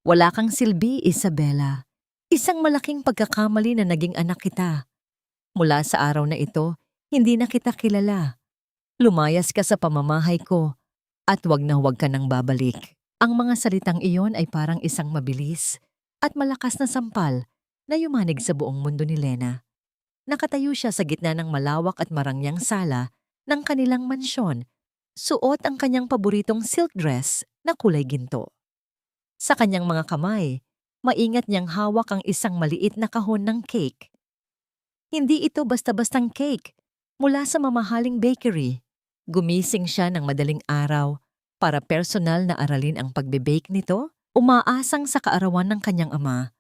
Wala kang silbi, Isabella. Isang malaking pagkakamali na naging anak kita. Mula sa araw na ito, hindi na kita kilala. Lumayas ka sa pamamahay ko at wag na huwag ka nang babalik. Ang mga salitang iyon ay parang isang mabilis at malakas na sampal na yumanig sa buong mundo ni Lena. Nakatayo siya sa gitna ng malawak at marangyang sala ng kanilang mansyon. Suot ang kanyang paboritong silk dress na kulay ginto. Sa kanyang mga kamay, maingat niyang hawak ang isang maliit na kahon ng cake. Hindi ito basta-bastang cake mula sa mamahaling bakery. Gumising siya ng madaling araw para personal na aralin ang pagbe-bake nito. Umaasang sa kaarawan ng kanyang ama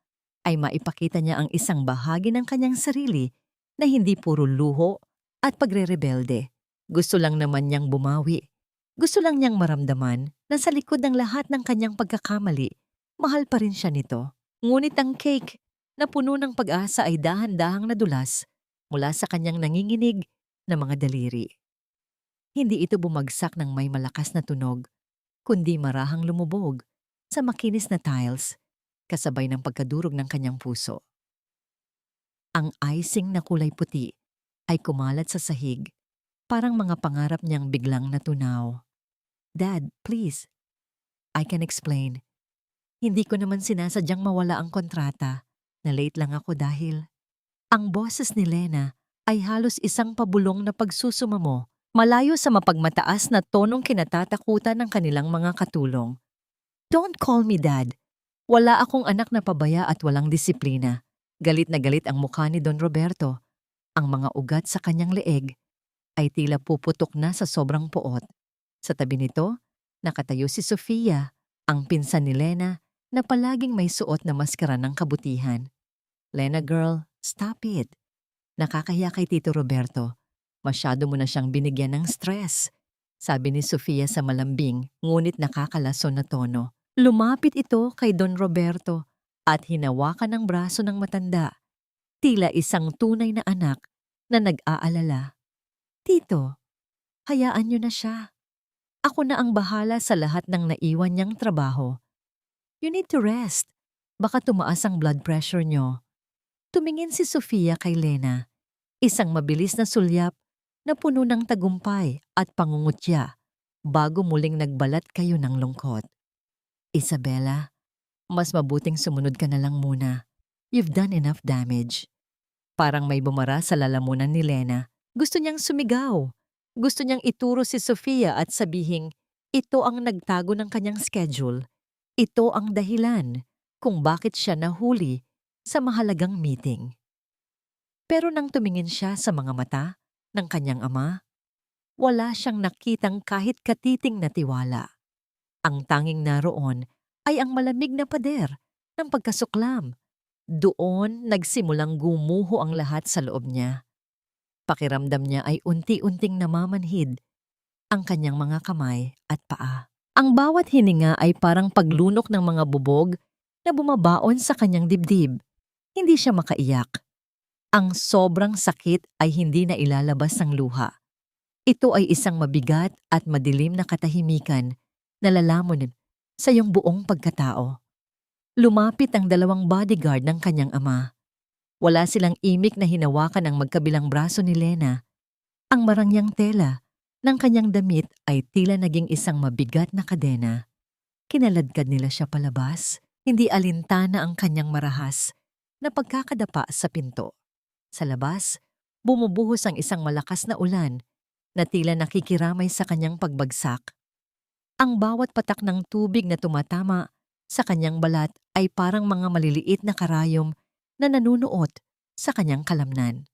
ay maipakita niya ang isang bahagi ng kanyang sarili na hindi puro luho at pagre-rebelde. Gusto lang naman niyang bumawi. Gusto lang niyang maramdaman na sa likod ng lahat ng kanyang pagkakamali, mahal pa rin siya nito. Ngunit ang cake na puno ng pag-asa ay dahan-dahang nadulas mula sa kanyang nanginginig na mga daliri. Hindi ito bumagsak ng may malakas na tunog, kundi marahang lumubog sa makinis na tiles kasabay ng pagkadurog ng kanyang puso. Ang icing na kulay puti ay kumalat sa sahig, parang mga pangarap niyang biglang natunaw. Dad, please. I can explain. Hindi ko naman sinasadyang mawala ang kontrata. Na-late lang ako dahil ang boses ni Lena ay halos isang pabulong na pagsusumamo, malayo sa mapagmataas na tonong kinatatakutan ng kanilang mga katulong. Don't call me Dad. Wala akong anak na pabaya at walang disiplina. Galit na galit ang mukha ni Don Roberto. Ang mga ugat sa kanyang leeg ay tila puputok na sa sobrang poot. Sa tabi nito, nakatayo si Sofia, ang pinsan ni Lena na palaging may suot na maskara ng kabutihan. Lena girl, stop it. Nakakahiya kay Tito Roberto. Masyado mo na siyang binigyan ng stress. Sabi ni Sofia sa malambing ngunit nakakalason na tono. Lumapit ito kay Don Roberto at hinawakan ng braso ng matanda. Tila isang tunay na anak na nag-aalala. Tito, hayaan niyo na siya. Ako na ang bahala sa lahat ng naiwan niyang trabaho. You need to rest. Baka tumaas ang blood pressure niyo. Tumingin si Sofia kay Lena. Isang mabilis na sulyap na puno ng tagumpay at pangungutya bago muling nagbalat kayo ng lungkot. Isabella, mas mabuting sumunod ka na lang muna. You've done enough damage. Parang may bumara sa lalamunan ni Lena. Gusto niyang sumigaw. Gusto niyang ituro si Sofia at sabihing, ito ang nagtago ng kanyang schedule. Ito ang dahilan kung bakit siya nahuli sa mahalagang meeting. Pero nang tumingin siya sa mga mata ng kanyang ama, wala siyang nakitang kahit katiting na tiwala. Ang tanging naroon ay ang malamig na pader ng pagkasuklam. Doon nagsimulang gumuho ang lahat sa loob niya. Pakiramdam niya ay unti-unting namamanhid ang kanyang mga kamay at paa. Ang bawat hininga ay parang paglunok ng mga bubog na bumabaon sa kanyang dibdib. Hindi siya makaiyak. Ang sobrang sakit ay hindi na ilalabas ng luha. Ito ay isang mabigat at madilim na katahimikan na lalamunin sa iyong buong pagkatao. Lumapit ang dalawang bodyguard ng kanyang ama. Wala silang imik na hinawakan ang magkabilang braso ni Lena. Ang marangyang tela ng kanyang damit ay tila naging isang mabigat na kadena. Kinaladkad nila siya palabas, hindi alintana ang kanyang marahas na pagkakadapa sa pinto. Sa labas, bumubuhos ang isang malakas na ulan na tila nakikiramay sa kanyang pagbagsak. Ang bawat patak ng tubig na tumatama sa kanyang balat ay parang mga maliliit na karayom na nanunuot sa kanyang kalamnan.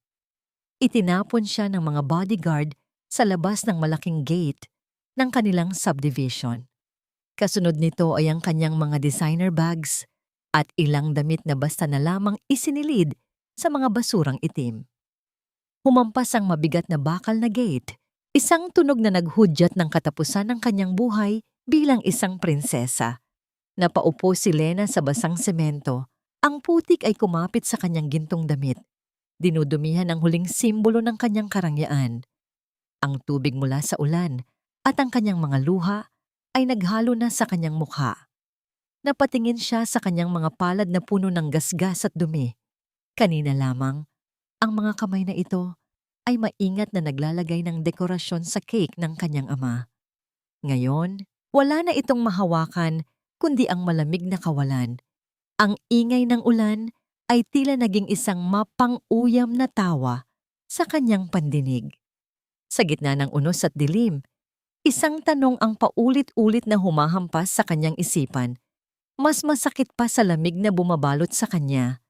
Itinapon siya ng mga bodyguard sa labas ng malaking gate ng kanilang subdivision. Kasunod nito ay ang kanyang mga designer bags at ilang damit na basta na lamang isinilid sa mga basurang itim. Humampas ang mabigat na bakal na gate, isang tunog na naghudyat ng katapusan ng kanyang buhay bilang isang prinsesa. Napaupo si Lena sa basang semento. Ang putik ay kumapit sa kanyang gintong damit. Dinudumihan ang huling simbolo ng kanyang karangyaan. Ang tubig mula sa ulan at ang kanyang mga luha ay naghalo na sa kanyang mukha. Napatingin siya sa kanyang mga palad na puno ng gasgas at dumi. Kanina lamang, ang mga kamay na ito ay maingat na naglalagay ng dekorasyon sa cake ng kanyang ama. Ngayon, wala na itong mahawakan kundi ang malamig na kawalan. Ang ingay ng ulan ay tila naging isang mapang-uyam na tawa sa kanyang pandinig. Sa gitna ng unos at dilim, isang tanong ang paulit-ulit na humahampas sa kanyang isipan. Mas masakit pa sa lamig na bumabalot sa kanya.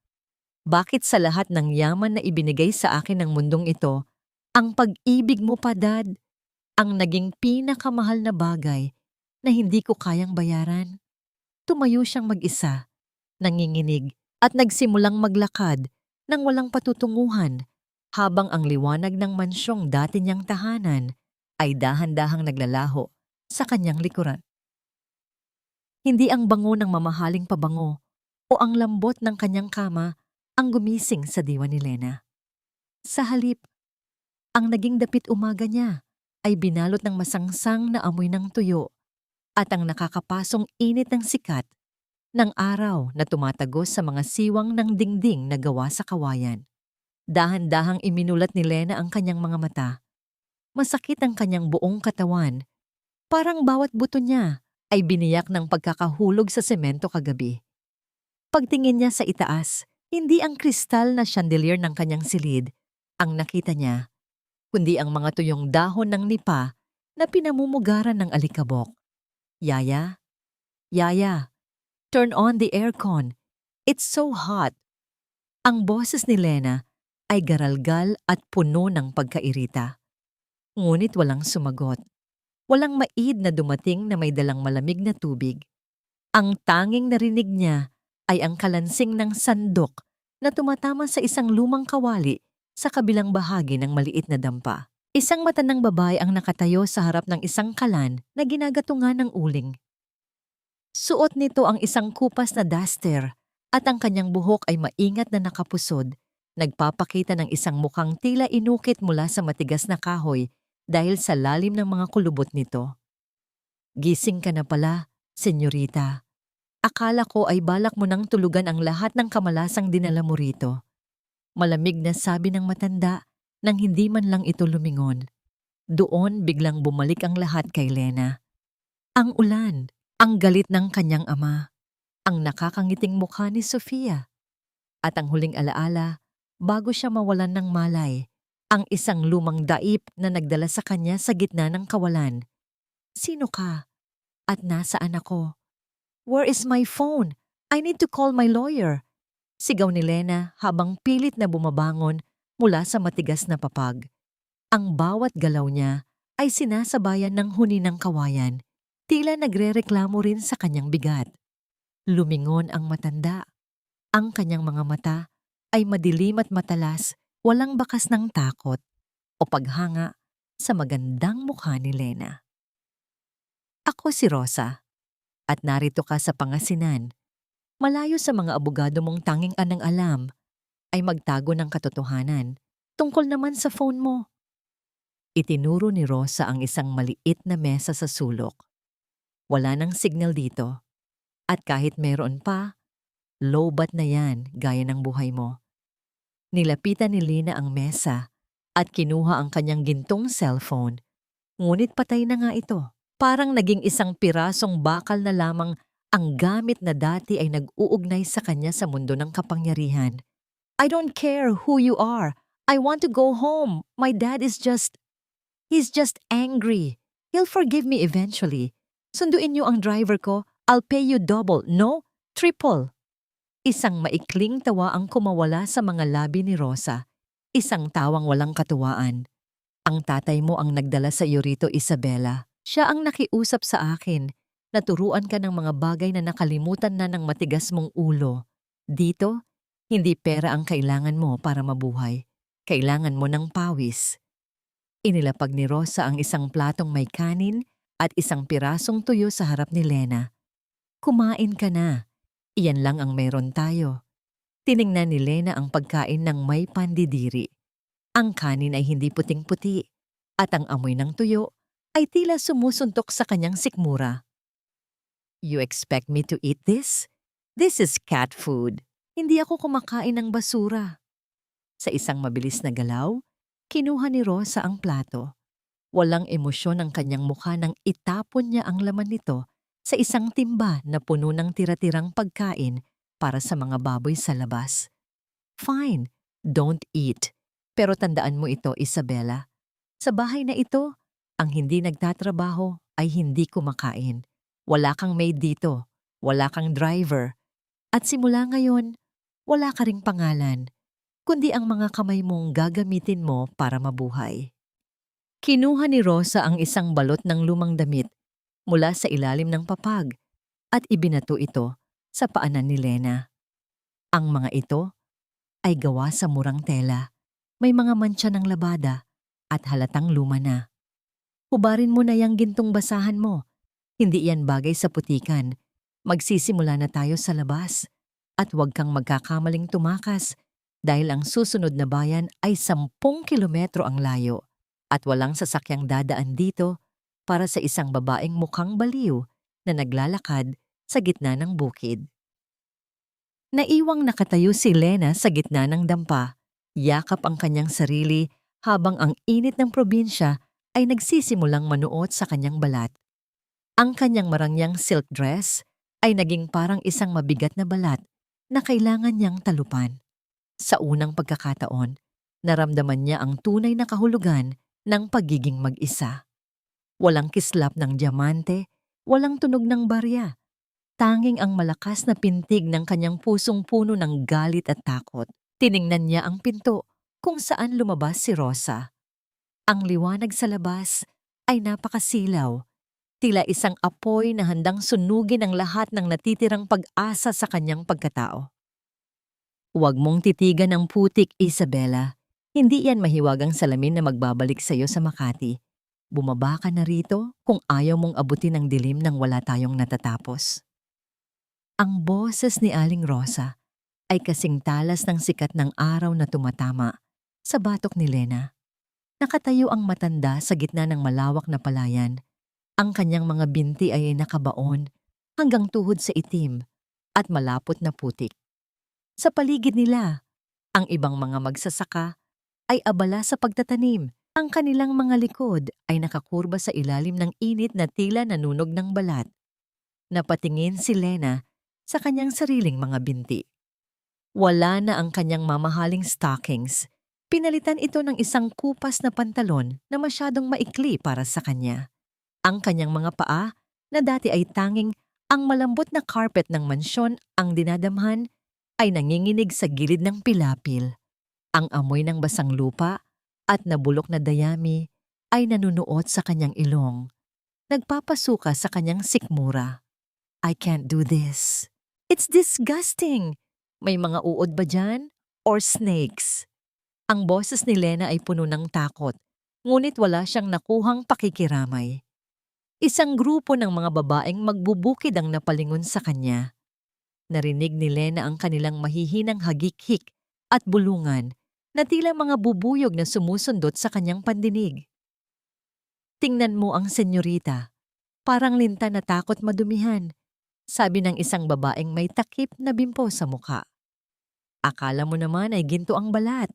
Bakit sa lahat ng yaman na ibinigay sa akin ng mundong ito, ang pag-ibig mo pa, Dad, ang naging pinakamahal na bagay na hindi ko kayang bayaran? Tumayo siyang mag-isa, nanginginig at nagsimulang maglakad nang walang patutunguhan habang ang liwanag ng mansyong dati niyang tahanan ay dahan-dahang naglalaho sa kanyang likuran. Hindi ang bango ng mamahaling pabango o ang lambot ng kanyang kama ang gumising sa diwa ni Lena. Sa halip, ang naging dapit umaga niya ay binalot ng masangsang na amoy ng tuyo at ang nakakapasong init ng sikat ng araw na tumatagos sa mga siwang ng dingding na gawa sa kawayan. Dahan-dahang iminulat ni Lena ang kanyang mga mata. Masakit ang kanyang buong katawan. Parang bawat buto niya ay biniyak ng pagkakahulog sa semento kagabi. Pagtingin niya sa itaas, hindi ang kristal na chandelier ng kanyang silid ang nakita niya, kundi ang mga tuyong dahon ng nipa na pinamumugaran ng alikabok. Yaya, Yaya, turn on the aircon. It's so hot. Ang boses ni Lena ay garalgal at puno ng pagkairita. Ngunit walang sumagot. Walang maid na dumating na may dalang malamig na tubig. Ang tanging narinig niya ay ang kalansing ng sandok na tumatama sa isang lumang kawali sa kabilang bahagi ng maliit na dampa. Isang matandang babae ang nakatayo sa harap ng isang kalan na ginagatungan ng uling. Suot nito ang isang kupas na duster at ang kanyang buhok ay maingat na nakapusod, nagpapakita ng isang mukhang tila inukit mula sa matigas na kahoy dahil sa lalim ng mga kulubot nito. Gising ka na pala, senyorita. Akala ko ay balak mo nang tulugan ang lahat ng kamalasang dinala mo rito. Malamig na sabi ng matanda nang hindi man lang ito lumingon. Doon biglang bumalik ang lahat kay Lena. Ang ulan, ang galit ng kanyang ama, ang nakakangiting mukha ni Sofia, at ang huling alaala bago siya mawalan ng malay, ang isang lumang daip na nagdala sa kanya sa gitna ng kawalan. Sino ka? At nasaan ako? Where is my phone? I need to call my lawyer. Sigaw ni Lena habang pilit na bumabangon mula sa matigas na papag. Ang bawat galaw niya ay sinasabayan ng huni ng kawayan, tila nagrereklamo rin sa kanyang bigat. Lumingon ang matanda. Ang kanyang mga mata ay madilim at matalas, walang bakas ng takot o paghanga sa magandang mukha ni Lena. Ako si Rosa. At narito ka sa Pangasinan, malayo sa mga abogado mong tanging anang alam ay magtago ng katotohanan tungkol naman sa phone mo. Itinuro ni Rosa ang isang maliit na mesa sa sulok. Wala nang signal dito at kahit meron pa, lowbat na yan gaya ng buhay mo. Nilapitan ni Lina ang mesa at kinuha ang kanyang gintong cellphone, ngunit patay na nga ito. Parang naging isang pirasong bakal na lamang ang gamit na dati ay nag-uugnay sa kanya sa mundo ng kapangyarihan. I don't care who you are. I want to go home. My dad is he's just angry. He'll forgive me eventually. Sunduin niyo ang driver ko. I'll pay you double. No, triple. Isang maikling tawa ang kumawala sa mga labi ni Rosa. Isang tawang walang katuwaan. Ang tatay mo ang nagdala sa iyo rito, Isabela. Siya ang nakiusap sa akin. Naturuan ka ng mga bagay na nakalimutan na ng matigas mong ulo. Dito, hindi pera ang kailangan mo para mabuhay. Kailangan mo ng pawis. Inilapag ni Rosa ang isang platong may kanin at isang pirasong tuyo sa harap ni Lena. Kumain ka na. Iyan lang ang meron tayo. Tiningnan ni Lena ang pagkain ng may pandidiri. Ang kanin ay hindi puting-puti at ang amoy ng tuyo ay tila sumusuntok sa kanyang sikmura. You expect me to eat this? This is cat food. Hindi ako kumakain ng basura. Sa isang mabilis na galaw, kinuha ni Rosa ang plato. Walang emosyon ang kanyang mukha nang itapon niya ang laman nito sa isang timba na puno ng tira-tirang pagkain para sa mga baboy sa labas. Fine, don't eat. Pero tandaan mo ito, Isabella. Sa bahay na ito, ang hindi nagtatrabaho ay hindi kumakain. Wala kang maid dito, wala kang driver. At simula ngayon, wala ka ring pangalan, kundi ang mga kamay mong gagamitin mo para mabuhay. Kinuha ni Rosa ang isang balot ng lumang damit mula sa ilalim ng papag at ibinato ito sa paanan ni Lena. Ang mga ito ay gawa sa murang tela, may mga mantsa ng labada at halatang luma na. Hubarin mo na yang gintong basahan mo. Hindi yan bagay sa putikan. Magsisimula na tayo sa labas. At huwag kang magkakamaling tumakas dahil ang susunod na bayan ay 10 kilometro ang layo at walang sasakyang dadaan dito para sa isang babaeng mukhang baliw na naglalakad sa gitna ng bukid. Naiwang nakatayo si Lena sa gitna ng dampa, yakap ang kanyang sarili habang ang init ng probinsya ay nagsisimulang manuot sa kanyang balat. Ang kanyang marangyang silk dress ay naging parang isang mabigat na balat na kailangan niyang talupan. Sa unang pagkakataon, naramdaman niya ang tunay na kahulugan ng pagiging mag-isa. Walang kislap ng diamante, walang tunog ng barya. Tanging ang malakas na pintig ng kanyang pusong puno ng galit at takot. Tiningnan niya ang pinto kung saan lumabas si Rosa. Ang liwanag sa labas ay napakasilaw. Tila isang apoy na handang sunugin ang lahat ng natitirang pag-asa sa kanyang pagkatao. Huwag mong titigan ang putik, Isabella. Hindi yan mahiwagang salamin na magbabalik sa iyo sa Makati. Bumaba ka na rito kung ayaw mong abutin ang dilim nang wala tayong natatapos. Ang boses ni Aling Rosa ay kasing talas ng sikat ng araw na tumatama sa batok ni Lena. Nakatayo ang matanda sa gitna ng malawak na palayan. Ang kanyang mga binti ay nakabaon hanggang tuhod sa itim at malapot na putik. Sa paligid nila, ang ibang mga magsasaka ay abala sa pagtatanim. Ang kanilang mga likod ay nakakurba sa ilalim ng init na tila nanunog ng balat. Napatingin si Lena sa kanyang sariling mga binti. Wala na ang kanyang mamahaling stockings. Pinalitan ito ng isang kupas na pantalon na masyadong maikli para sa kanya. Ang kanyang mga paa, na dati ay tanging ang malambot na carpet ng mansyon ang dinadamhan, ay nanginginig sa gilid ng pilapil. Ang amoy ng basang lupa at nabulok na dayami ay nanunuot sa kanyang ilong. Nagpapasuka sa kanyang sikmura. I can't do this. It's disgusting. May mga uod ba dyan? Or snakes? Ang boses ni Lena ay puno ng takot, ngunit wala siyang nakuhang pakikiramay. Isang grupo ng mga babaeng magbubukid ang napalingon sa kanya. Narinig ni Lena ang kanilang mahihinang hagik-hik at bulungan na tila mga bubuyog na sumusundot sa kanyang pandinig. Tingnan mo ang senyorita. Parang linta na takot madumihan, sabi ng isang babaeng may takip na bimpo sa mukha. Akala mo naman ay ginto ang balat.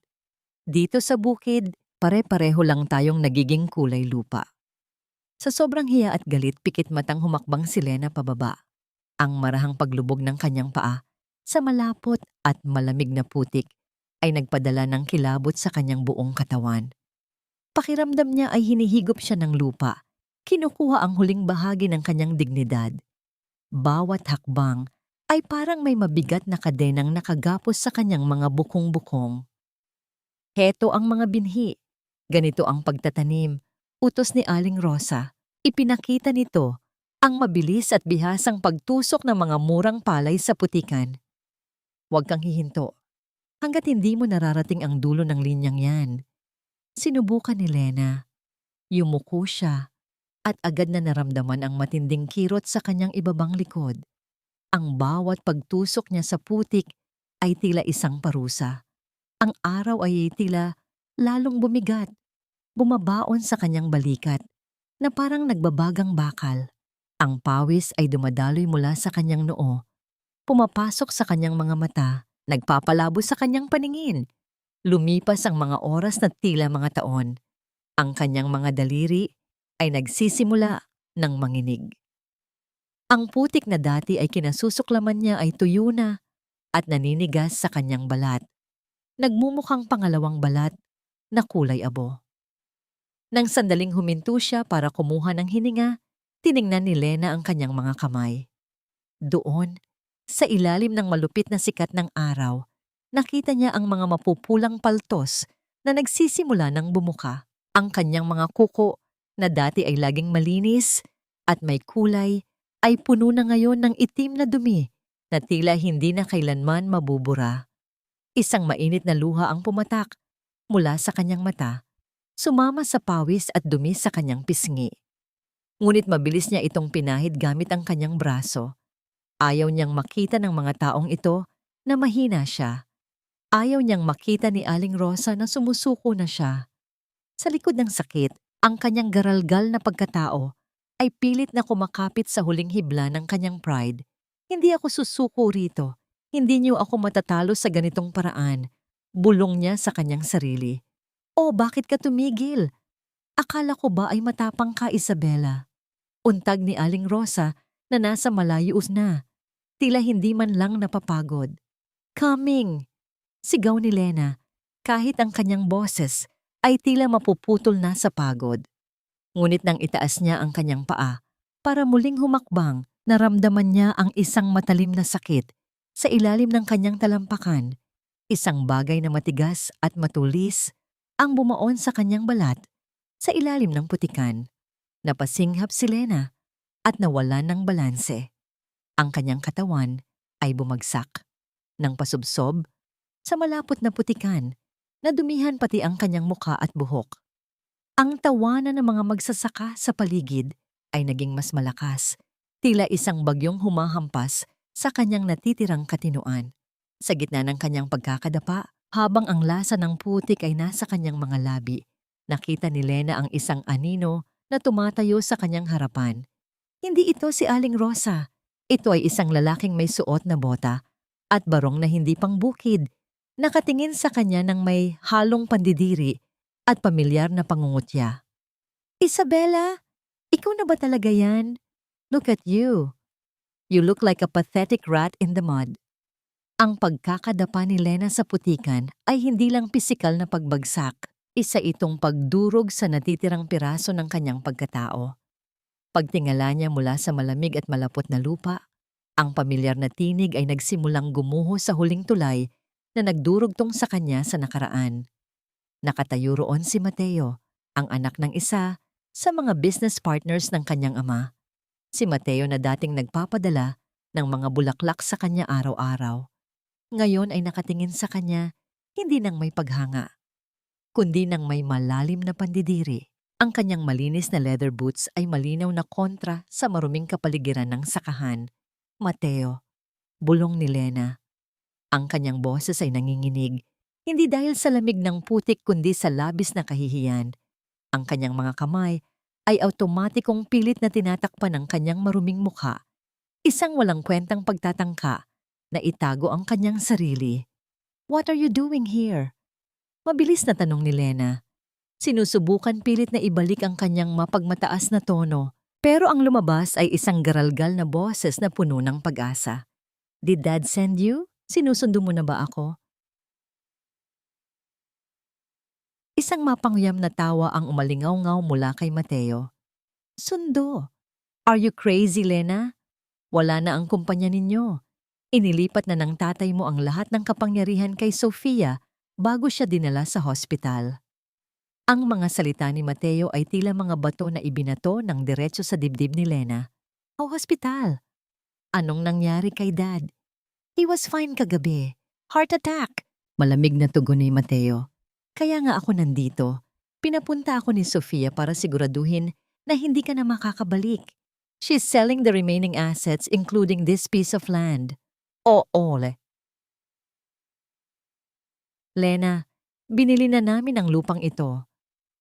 Dito sa bukid, pare-pareho lang tayong nagiging kulay lupa. Sa sobrang hiya at galit, pikit matang humakbang si Lena pababa. Ang marahang paglubog ng kanyang paa sa malapot at malamig na putik ay nagpadala ng kilabot sa kanyang buong katawan. Pakiramdam niya ay hinihigop siya ng lupa. Kinukuha ang huling bahagi ng kanyang dignidad. Bawat hakbang ay parang may mabigat na kadenang nakagapos sa kanyang mga bukong-bukong. Heto ang mga binhi. Ganito ang pagtatanim. Utos ni Aling Rosa. Ipinakita nito ang mabilis at bihasang pagtusok ng mga murang palay sa putikan. Huwag kang hihinto hanggat hindi mo nararating ang dulo ng linyang yan. Sinubukan ni Lena. Yumuko siya at agad na naramdaman ang matinding kirot sa kanyang ibabang likod. Ang bawat pagtusok niya sa putik ay tila isang parusa. Ang araw ay tila lalong bumigat, bumabaon sa kanyang balikat na parang nagbabagang bakal. Ang pawis ay dumadaloy mula sa kanyang noo, pumapasok sa kanyang mga mata, nagpapalabo sa kanyang paningin. Lumipas ang mga oras na tila mga taon. Ang kanyang mga daliri ay nagsisimula ng manginig. Ang putik na dati ay kinasusuklaman niya ay tuyo na at naninigas sa kanyang balat. Nagmumukhang pangalawang balat na kulay abo. Nang sandaling huminto siya para kumuha ng hininga, tiningnan ni Lena ang kanyang mga kamay. Doon, sa ilalim ng malupit na sikat ng araw, nakita niya ang mga mapupulang paltos na nagsisimula ng bumuka. Ang kanyang mga kuko na dati ay laging malinis at may kulay ay puno na ngayon ng itim na dumi na tila hindi na kailanman mabubura. Isang mainit na luha ang pumatak mula sa kanyang mata, sumama sa pawis at dumi sa kanyang pisngi. Ngunit mabilis niya itong pinahid gamit ang kanyang braso. Ayaw niyang makita ng mga taong ito na mahina siya. Ayaw niyang makita ni Aling Rosa na sumusuko na siya. Sa likod ng sakit, ang kanyang garalgal na pagkatao ay pilit na kumakapit sa huling hibla ng kanyang pride. Hindi ako susuko rito. Hindi niyo ako matatalo sa ganitong paraan. Bulong niya sa kanyang sarili. Oh, bakit ka tumigil? Akala ko ba ay matapang ka, Isabela? Untag ni Aling Rosa na nasa malayo na. Tila hindi man lang napapagod. Coming! Sigaw ni Lena, kahit ang kanyang boses ay tila mapuputol na sa pagod. Ngunit nang itaas niya ang kanyang paa para muling humakbang, naramdaman niya ang isang matalim na sakit sa ilalim ng kanyang talampakan. Isang bagay na matigas at matulis ang bumaon sa kanyang balat sa ilalim ng putikan. Napasinghap si Lena at nawalan ng balanse. Ang kanyang katawan ay bumagsak ng pasubsob sa malapot na putikan na dumihan pati ang kanyang muka at buhok. Ang tawanan ng mga magsasaka sa paligid ay naging mas malakas, tila isang bagyong humahampas sa kanyang natitirang katinuan. Sa gitna ng kanyang pagkakadapa, habang ang lasa ng putik ay nasa kanyang mga labi, nakita ni Lena ang isang anino na tumatayo sa kanyang harapan. Hindi ito si Aling Rosa. Ito ay isang lalaking may suot na bota at barong na hindi pang bukid. Nakatingin sa kanya ng may halong pandidiri at pamilyar na pangungutya. Isabela, ikaw na ba talaga yan? Look at you. You look like a pathetic rat in the mud. Ang pagkakadapa ni Lena sa putikan ay hindi lang pisikal na pagbagsak. Isa itong pagdurog sa natitirang piraso ng kanyang pagkatao. Pagtingala niya mula sa malamig at malapot na lupa, ang pamilyar na tinig ay nagsimulang gumuho sa huling tulay na nagdurugtong sa kanya sa nakaraan. Nakatayo roon si Mateo, ang anak ng isa sa mga business partners ng kanyang ama. Si Mateo na dating nagpapadala ng mga bulaklak sa kanya araw-araw. Ngayon ay nakatingin sa kanya hindi nang may paghanga, kundi nang may malalim na pandidiri. Ang kanyang malinis na leather boots ay malinaw na kontra sa maruming kapaligiran ng sakahan. Mateo, bulong ni Lena. Ang kanyang boses ay nanginginig, hindi dahil sa lamig ng putik kundi sa labis na kahihiyan. Ang kanyang mga kamay ay automatikong pilit na tinatakpan ng kanyang maruming mukha. Isang walang kwentang pagtatangka na itago ang kanyang sarili. What are you doing here? Mabilis na tanong ni Lena. Sinusubukan pilit na ibalik ang kanyang mapagmataas na tono, pero ang lumabas ay isang garalgal na boses na puno ng pag-asa. Did Dad send you? Sinusundo mo na ba ako? Isang mapangyam na tawa ang umalingaw-ngaw mula kay Mateo. Sundo? Are you crazy, Lena? Wala na ang kumpanya ninyo. Inilipat na ng tatay mo ang lahat ng kapangyarihan kay Sofia bago siya dinala sa hospital. Ang mga salita ni Mateo ay tila mga bato na ibinato ng diretso sa dibdib ni Lena. O hospital? Anong nangyari kay Dad? He was fine kagabi. Heart attack. Malamig na tugon ni Mateo. Kaya nga ako nandito. Pinapunta ako ni Sofia para siguraduhin na hindi ka na makakabalik. She's selling the remaining assets including this piece of land. Oo, Lena, binili na namin ang lupang ito.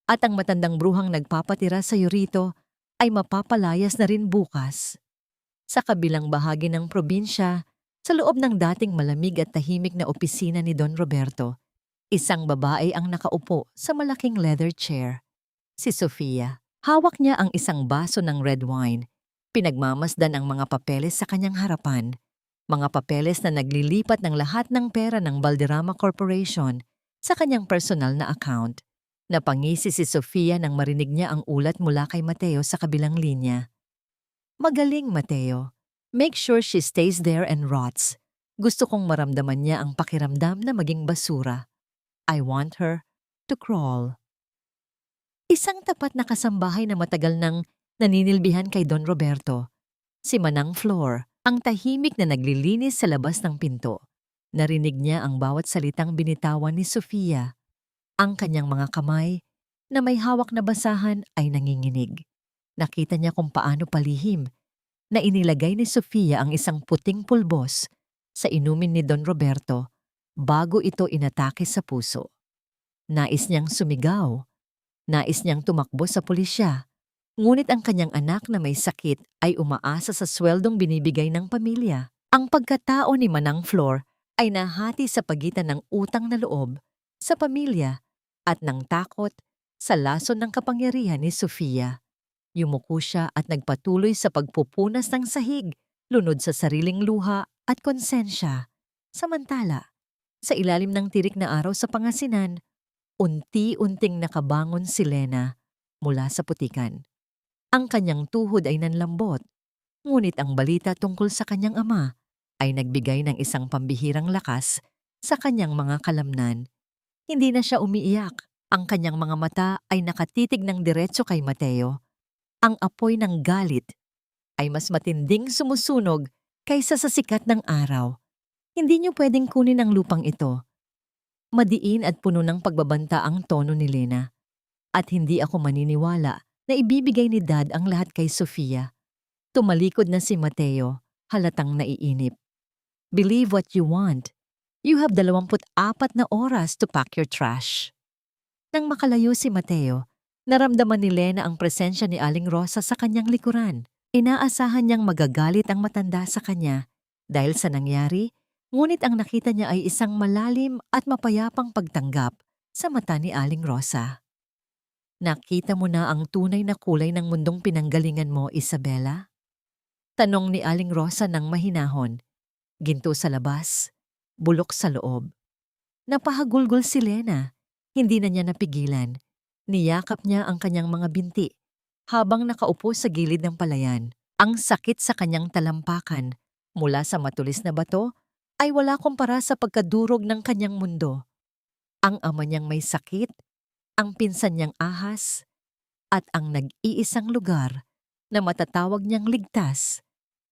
At ang matandang bruhang nagpapatira sa iyo rito ay mapapalayas na rin bukas. Sa kabilang bahagi ng probinsya, sa loob ng dating malamig at tahimik na opisina ni Don Roberto, isang babae ang nakaupo sa malaking leather chair. Si Sofia. Hawak niya ang isang baso ng red wine. Pinagmamasdan ang mga papeles sa kanyang harapan. Mga papeles na naglilipat ng lahat ng pera ng Valderrama Corporation sa kanyang personal na account. Napangisi si Sofia nang marinig niya ang ulat mula kay Mateo sa kabilang linya. Magaling, Mateo. Make sure she stays there and rots. Gusto kong maramdaman niya ang pakiramdam na maging basura. I want her to crawl. Isang tapat na kasambahay na matagal nang naninilbihan kay Don Roberto. Si Manang Flor, ang tahimik na naglilinis sa labas ng pinto. Narinig niya ang bawat salitang binitawan ni Sofia. Ang kanyang mga kamay na may hawak na basahan ay nanginginig. Nakita niya kung paano palihim na inilagay ni Sofia ang isang puting pulbos sa inumin ni Don Roberto bago ito inatake sa puso. Nais niyang sumigaw. Nais niyang tumakbo sa pulisya. Ngunit ang kanyang anak na may sakit ay umaasa sa sweldong binibigay ng pamilya. Ang pagkatao ni Manang Flor ay nahati sa pagitan ng utang na loob sa pamilya at ng takot sa lason ng kapangyarihan ni Sofia. Yumuko siya at nagpatuloy sa pagpupunas ng sahig, lunod sa sariling luha at konsensya. Samantala, sa ilalim ng tirik na araw sa Pangasinan, unti-unting nakabangon si Lena mula sa putikan. Ang kanyang tuhod ay nanlambot, ngunit ang balita tungkol sa kanyang ama ay nagbigay ng isang pambihirang lakas sa kanyang mga kalamnan. Hindi na siya umiiyak. Ang kanyang mga mata ay nakatitig ng diretso kay Mateo. Ang apoy ng galit ay mas matinding sumusunog kaysa sa sikat ng araw. Hindi niyo pwedeng kunin ang lupang ito. Madiin at puno ng pagbabanta ang tono ni Lena. At hindi ako maniniwala na ibibigay ni Dad ang lahat kay Sofia. Tumalikod na si Mateo, halatang naiinip. Believe what you want. You have 24 na oras to pack your trash. Nang makalayo si Mateo, naramdaman ni Lena ang presensya ni Aling Rosa sa kanyang likuran. Inaasahan niyang magagalit ang matanda sa kanya dahil sa nangyari, ngunit ang nakita niya ay isang malalim at mapayapang pagtanggap sa mata ni Aling Rosa. Nakita mo na ang tunay na kulay ng mundong pinanggalingan mo, Isabela? Tanong ni Aling Rosa ng mahinahon. Ginto sa labas, bulok sa loob. Napahagulgol si Lena. Hindi na niya napigilan. Niyakap niya ang kanyang mga binti habang nakaupo sa gilid ng palayan. Ang sakit sa kanyang talampakan mula sa matulis na bato ay wala kumpara sa pagkadurog ng kanyang mundo. Ang ama niyang may sakit, ang pinsan niyang ahas, at ang nag-iisang lugar na matatawag niyang ligtas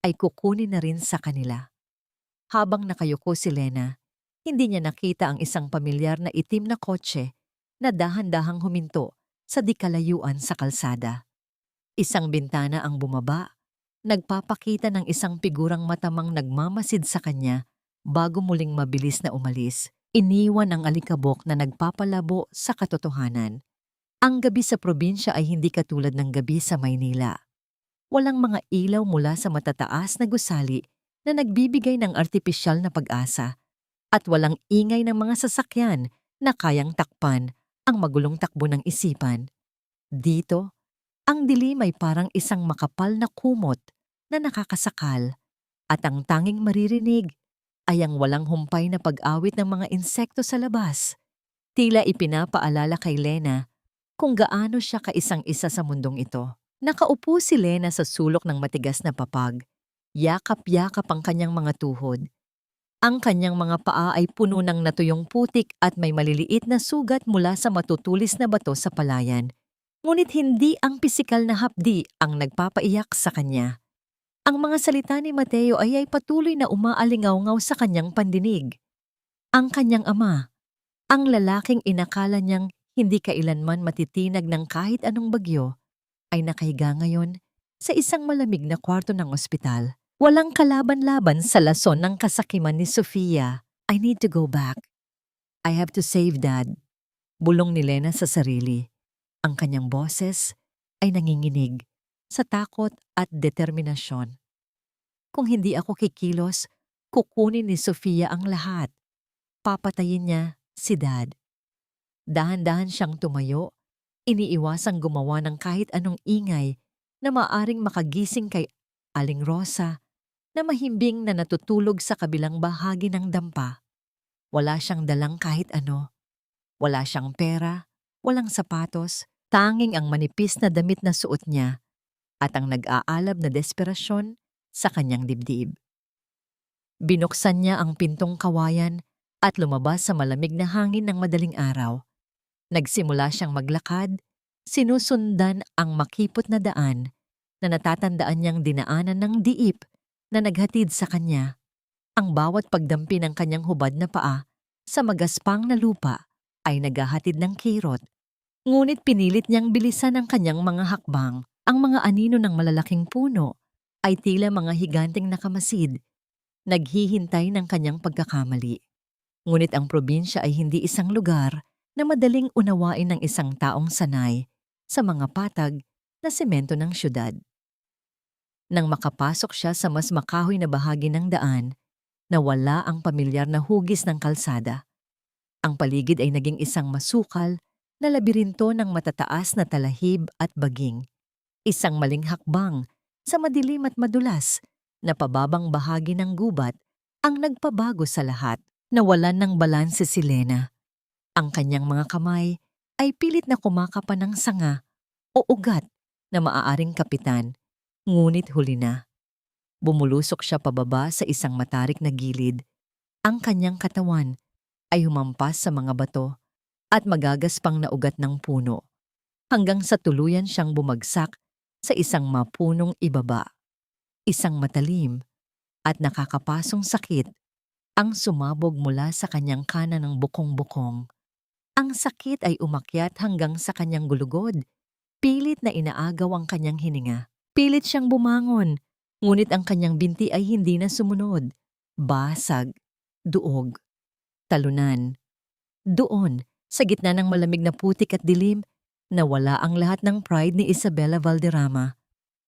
ay kukunin na rin sa kanila. Habang nakayuko si Lena, hindi niya nakita ang isang pamilyar na itim na kotse na dahan-dahang huminto sa di kalayuan sa kalsada. Isang bintana ang bumaba, nagpapakita ng isang figurang matamang nagmamasid sa kanya bago muling mabilis na umalis. Iniwan ang alikabok na nagpapalabo sa katotohanan. Ang gabi sa probinsya ay hindi katulad ng gabi sa Maynila. Walang mga ilaw mula sa matataas na gusali na nagbibigay ng artipisyal na pag-asa at walang ingay ng mga sasakyan na kayang takpan ang magulong takbo ng isipan. Dito, ang dilim ay parang isang makapal na kumot na nakakasakal at ang tanging maririnig ay ang walang humpay na pag-awit ng mga insekto sa labas. Tila ipinapaalala kay Lena kung gaano siya kaisang-isa sa mundong ito. Nakaupo si Lena sa sulok ng matigas na papag. Yakap-yakap ang kanyang mga tuhod. Ang kanyang mga paa ay puno ng natuyong putik at may maliliit na sugat mula sa matutulis na bato sa palayan. Ngunit hindi ang pisikal na hapdi ang nagpapaiyak sa kanya. Ang mga salita ni Mateo ay patuloy na umaalingaw-ngaw sa kanyang pandinig. Ang kanyang ama, ang lalaking inakala niyang hindi kailanman matitinag ng kahit anong bagyo, ay nakahiga ngayon sa isang malamig na kwarto ng ospital. Walang kalaban-laban sa lason ng kasakiman ni Sofia. I need to go back. I have to save Dad. Bulong ni Lena sa sarili. Ang kanyang boses ay nanginginig. sa takot at determinasyon. Kung hindi ako kikilos, kukunin ni Sofia ang lahat. Papatayin niya si Dad. Dahan-dahan siyang tumayo, iniiwasang gumawa ng kahit anong ingay na maaring makagising kay Aling Rosa na mahimbing na natutulog sa kabilang bahagi ng dampa. Wala siyang dalang kahit ano. Wala siyang pera, walang sapatos, tanging ang manipis na damit na suot niya at ang nag-aalab na desperasyon sa kanyang dibdib. Binuksan niya ang pintong kawayan at lumabas sa malamig na hangin ng madaling araw. Nagsimula siyang maglakad, sinusundan ang makipot na daan na natatandaan niyang dinaanan ng diip na naghatid sa kanya. Ang bawat pagdampi ng kanyang hubad na paa sa magaspang na lupa ay naghahatid ng kirot. Ngunit pinilit niyang bilisan ang kanyang mga hakbang. Ang mga anino ng malalaking puno ay tila mga higanteng nakamasid, naghihintay ng kanyang pagkakamali. Ngunit ang probinsya ay hindi isang lugar na madaling unawain ng isang taong sanay sa mga patag na semento ng syudad. Nang makapasok siya sa mas makahoy na bahagi ng daan, nawala ang pamilyar na hugis ng kalsada. Ang paligid ay naging isang masukal na labirinto ng matataas na talahib at baging. Isang maling hakbang sa madilim at madulas na pababang bahagi ng gubat ang nagpabago sa lahat. Nawalan ng balanse si Lena. Ang kanyang mga kamay ay pilit na kumakapan ng sanga o ugat na maaaring kapitan, ngunit huli na. Bumulusok siya pababa sa isang matarik na gilid. Ang kanyang katawan ay humampas sa mga bato at magagaspang na ugat ng puno, hanggang sa tuluyan siyang bumagsak sa isang mapunong ibaba. Isang matalim at nakakapasong sakit ang sumabog mula sa kanyang kanan ng bukong-bukong. Ang sakit ay umakyat hanggang sa kanyang gulugod. Pilit na inaagaw ang kanyang hininga. Pilit siyang bumangon, ngunit ang kanyang binti ay hindi na sumunod. Basag, duog, talunan. Doon, sa gitna ng malamig na putik at dilim, nawala ang lahat ng pride ni Isabela Valderrama.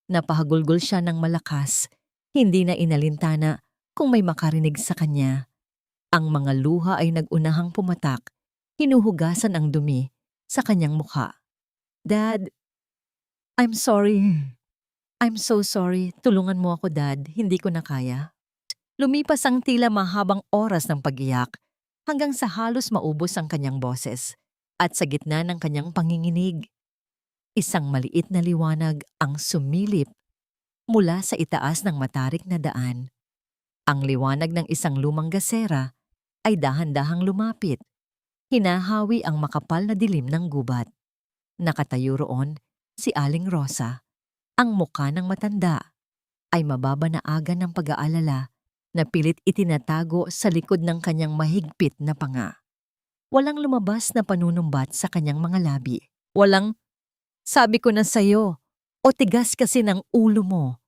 Napahagulgol siya ng malakas, hindi na inalintana kung may makarinig sa kanya. Ang mga luha ay nagunahang pumatak, hinuhugasan ang dumi sa kanyang mukha. Dad, I'm sorry. I'm so sorry. Tulungan mo ako, Dad. Hindi ko na kaya. Lumipas ang tila mahabang oras ng pag-iyak hanggang sa halos maubos ang kanyang boses at sa gitna ng kanyang panginginig. Isang maliit na liwanag ang sumilip mula sa itaas ng matarik na daan. Ang liwanag ng isang lumang gasera ay dahan-dahang lumapit. Hinahawi ang makapal na dilim ng gubat. Nakatayo roon si Aling Rosa. Ang mukha ng matanda ay mababanaagan ng pag-aalala na pilit itinatago sa likod ng kanyang mahigpit na panga. Walang lumabas na panunumbat sa kanyang mga labi. Walang, sabi ko na sa'yo, o tigas kasi ng ulo mo.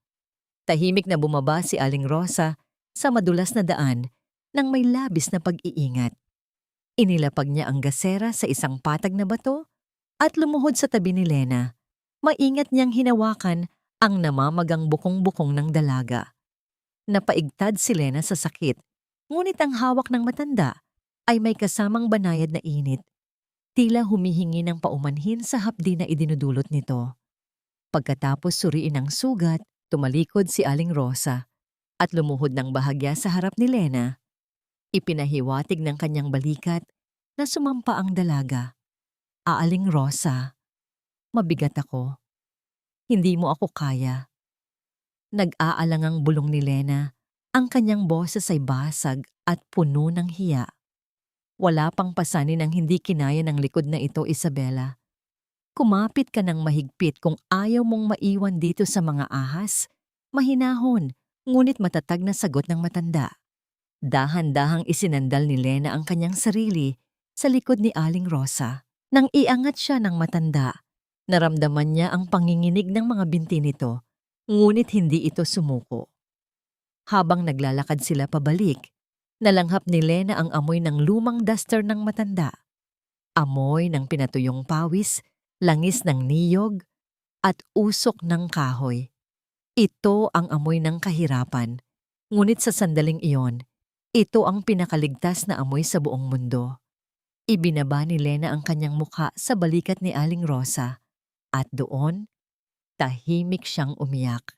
Tahimik na bumaba si Aling Rosa sa madulas na daan nang may labis na pag-iingat. Inilapag niya ang gasera sa isang patag na bato at lumuhod sa tabi ni Lena. Maingat niyang hinawakan ang namamagang bukong-bukong ng dalaga. Napaigtad si Lena sa sakit, ngunit ang hawak ng matanda ay may kasamang banayad na init. Tila humihingi ng paumanhin sa hapdi na idinudulot nito. Pagkatapos suriin ang sugat, tumalikod si Aling Rosa at lumuhod ng bahagya sa harap ni Lena. Ipinahiwatig ng kanyang balikat na sumampa ang dalaga. Aling Rosa, mabigat ako. Hindi mo ako kaya. Nag-aalangang bulong ni Lena, ang kanyang boses ay basag at puno ng hiya. Wala pang pasanin ang hindi kinaya ng likod na ito, Isabela. Kumapit ka ng mahigpit kung ayaw mong maiwan dito sa mga ahas. Mahinahon, ngunit matatag na sagot ng matanda. Dahan-dahang isinandal ni Lena ang kanyang sarili sa likod ni Aling Rosa. Nang iangat siya ng matanda, naramdaman niya ang panginginig ng mga binti nito, ngunit hindi ito sumuko. Habang naglalakad sila pabalik, nalanghap ni Lena ang amoy ng lumang duster ng matanda. Amoy ng pinatuyong pawis, langis ng niyog, at usok ng kahoy. Ito ang amoy ng kahirapan. Ngunit sa sandaling iyon, ito ang pinakaligtas na amoy sa buong mundo. Ibinaba ni Lena ang kanyang mukha sa balikat ni Aling Rosa at doon, tahimik siyang umiyak.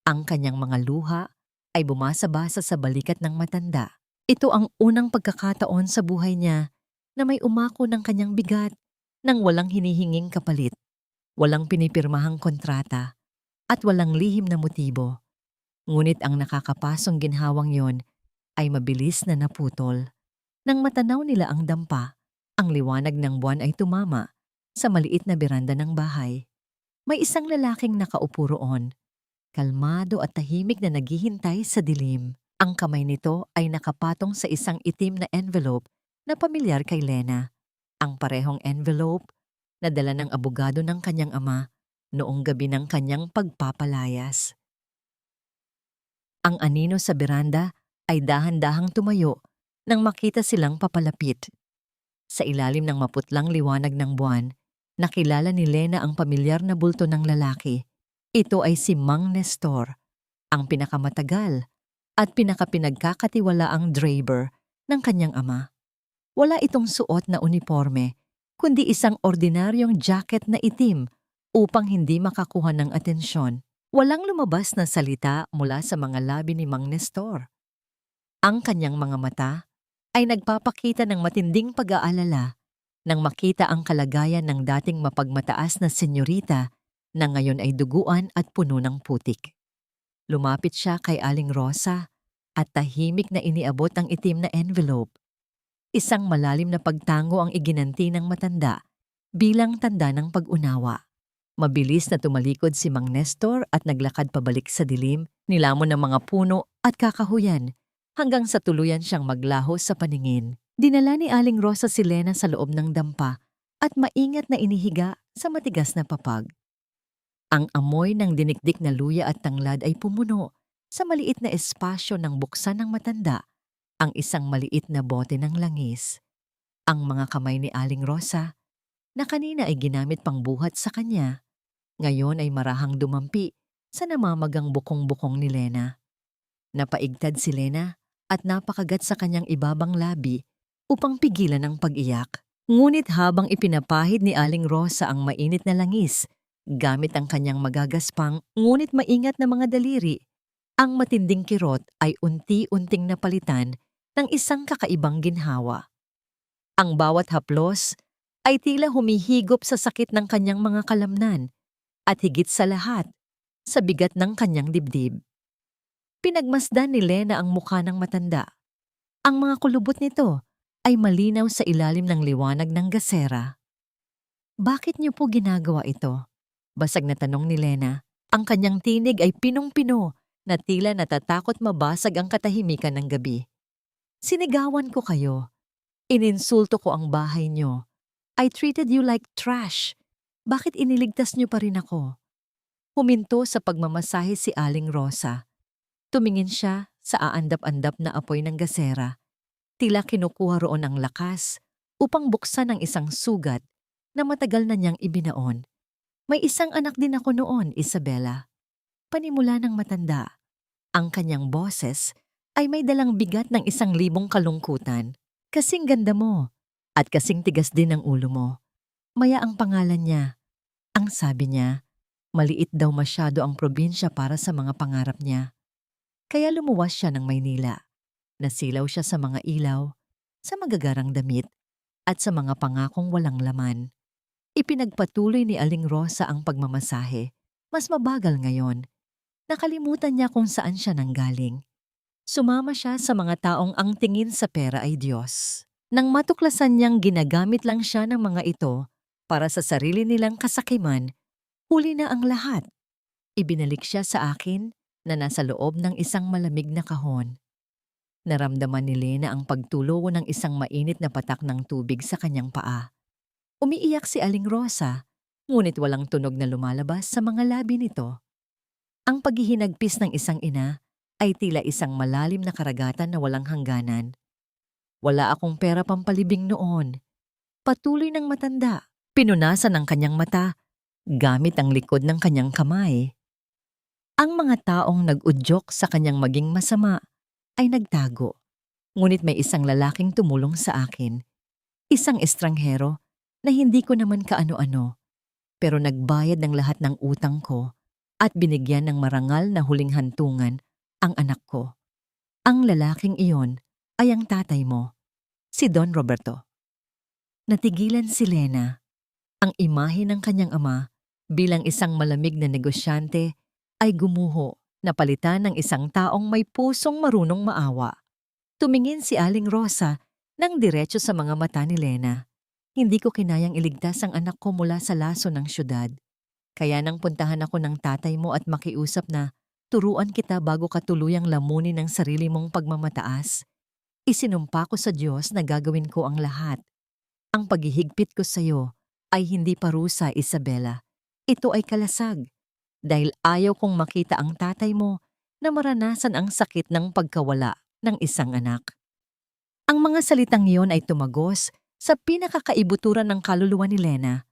Ang kanyang mga luha ay bumasa-basa sa balikat ng matanda. Ito ang unang pagkakataon sa buhay niya na may umako ng kanyang bigat nang walang hinihinging kapalit, walang pinipirmahang kontrata, at walang lihim na motibo. Ngunit ang nakakapasong ginhawang yon ay mabilis na naputol. Nang matanaw nila ang dampa, ang liwanag ng buwan ay tumama sa maliit na beranda ng bahay. May isang lalaking nakaupo roon, kalmado at tahimik na naghihintay sa dilim. Ang kamay nito ay nakapatong sa isang itim na envelope na pamilyar kay Lena. Ang parehong envelope na dala ng abogado ng kanyang ama noong gabi ng kanyang pagpapalayas. Ang anino sa beranda ay dahan-dahang tumayo nang makita silang papalapit. Sa ilalim ng maputlang liwanag ng buwan, nakilala ni Lena ang pamilyar na bulto ng lalaki. Ito ay si Mang Nestor, ang pinakamatagal at pinakapinagkakatiwalaang driver ng kanyang ama. Wala itong suot na uniforme, kundi isang ordinaryong jacket na itim upang hindi makakuha ng atensyon. Walang lumabas na salita mula sa mga labi ni Mang Nestor. Ang kanyang mga mata ay nagpapakita ng matinding pag-aalala nang makita ang kalagayan ng dating mapagmataas na senyorita na ngayon ay duguan at puno ng putik. Lumapit siya kay Aling Rosa at tahimik na iniabot ang itim na envelope. Isang malalim na pagtango ang iginanti ng matanda bilang tanda ng pag-unawa. Mabilis na tumalikod si Mang Nestor at naglakad pabalik sa dilim, nilamon ng mga puno at kakahuyan hanggang sa tuluyan siyang maglaho sa paningin. Dinala ni Aling Rosa si Lena sa loob ng dampa at maingat na inihiga sa matigas na papag. Ang amoy ng dinikdik na luya at tanglad ay pumuno sa maliit na espasyo ng buksan ng matanda, ang isang maliit na bote ng langis. Ang mga kamay ni Aling Rosa, na kanina ay ginamit pang buhat sa kanya, ngayon ay marahang dumampi sa namamagang bukong-bukong ni Lena. Napaigtad si Lena at napakagat sa kanyang ibabang labi upang pigilan ang pag-iyak. Ngunit habang ipinapahid ni Aling Rosa ang mainit na langis, gamit ang kanyang magagaspang ngunit maingat na mga daliri, ang matinding kirot ay unti-unting napalitan ng isang kakaibang ginhawa. Ang bawat haplos ay tila humihigop sa sakit ng kanyang mga kalamnan at higit sa lahat, sa bigat ng kanyang dibdib. Pinagmasdan ni Lena ang mukha ng matanda. Ang mga kulubot nito ay malinaw sa ilalim ng liwanag ng gasera. "Bakit niyo po ginagawa ito?" Basag na tanong ni Lena. Ang kanyang tinig ay pinong-pino na tila natatakot mabasag ang katahimikan ng gabi. "Sinigawan ko kayo. Ininsulto ko ang bahay niyo. I treated you like trash. Bakit iniligtas niyo pa rin ako?" Huminto sa pagmamasahe si Aling Rosa. Tumingin siya sa aandap-andap na apoy ng gasera. Tila kinukuha roon ang lakas upang buksan ang isang sugat na matagal na niyang ibinaon. "May isang anak din ako noon, Isabela." Panimula ng matanda. Ang kanyang boses ay may dalang bigat ng 1,000 kalungkutan. "Kasing ganda mo at kasing tigas din ang ulo mo. Maya ang pangalan niya." Ang sabi niya, maliit daw masyado ang probinsya para sa mga pangarap niya. Kaya lumuwas siya ng Maynila. Nasilaw siya sa mga ilaw, sa magagarang damit, at sa mga pangakong walang laman. Ipinagpatuloy ni Aling Rosa ang pagmamasahe. Mas mabagal ngayon. Nakalimutan niya kung saan siya nanggaling. Sumama siya sa mga taong ang tingin sa pera ay Diyos. Nang matuklasan niyang ginagamit lang siya ng mga ito para sa sarili nilang kasakiman, huli na ang lahat. Ibinalik siya sa akin na nasa loob ng isang malamig na kahon. Naramdaman ni Lena ang pagtulo ng isang mainit na patak ng tubig sa kanyang paa. Umiiyak si Aling Rosa, ngunit walang tunog na lumalabas sa mga labi nito. Ang paghihinagpis ng isang ina ay tila isang malalim na karagatan na walang hangganan. "Wala akong pera pampalibing noon." Patuloy ng matanda, pinunasan ang kanyang mata, gamit ang likod ng kanyang kamay. Ang mga taong nag-udyok sa kanyang maging masama ay nagtago, ngunit may isang lalaking tumulong sa akin, isang estranghero na hindi ko naman kaano-ano, pero nagbayad ng lahat ng utang ko at binigyan ng marangal na huling hantungan ang anak ko. Ang lalaking iyon ay ang tatay mo, si Don Roberto. Natigilan si Lena. Ang imahe ng kanyang ama bilang isang malamig na negosyante ay gumuho na palitan ng isang taong may pusong marunong maawa. Tumingin si Aling Rosa nang diretso sa mga mata ni Lena. Hindi ko kinayang iligtas ang anak ko mula sa laso ng syudad. Kaya nang puntahan ako ng tatay mo at makiusap na turuan kita bago ka tuluyang lamunin ng sarili mong pagmamataas, isinumpa ko sa Diyos na gagawin ko ang lahat. Ang paghihigpit ko sa iyo ay hindi parusa, Isabela. Ito ay kalasag. Dahil ayaw kong makita ang tatay mo na maranasan ang sakit ng pagkawala ng isang anak. Ang mga salitang iyon ay tumagos sa pinakakaibuturan ng kaluluwa ni Lena.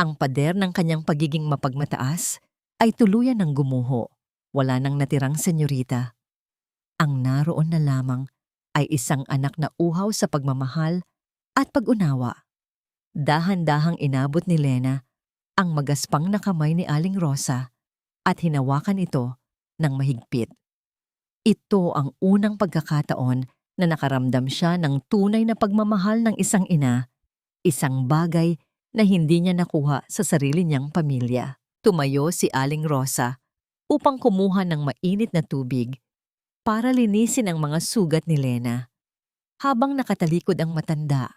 Ang pader ng kanyang pagiging mapagmataas ay tuluyan ng gumuho. Wala nang natirang senyorita. Ang naroon na lamang ay isang anak na uhaw sa pagmamahal at pag-unawa. Dahan-dahang inabot ni Lena ang magaspang na kamay ni Aling Rosa at hinawakan ito ng mahigpit. Ito ang unang pagkakataon na nakaramdam siya ng tunay na pagmamahal ng isang ina, isang bagay na hindi niya nakuha sa sarili niyang pamilya. Tumayo si Aling Rosa upang kumuha ng mainit na tubig para linisin ang mga sugat ni Lena. Habang nakatalikod ang matanda,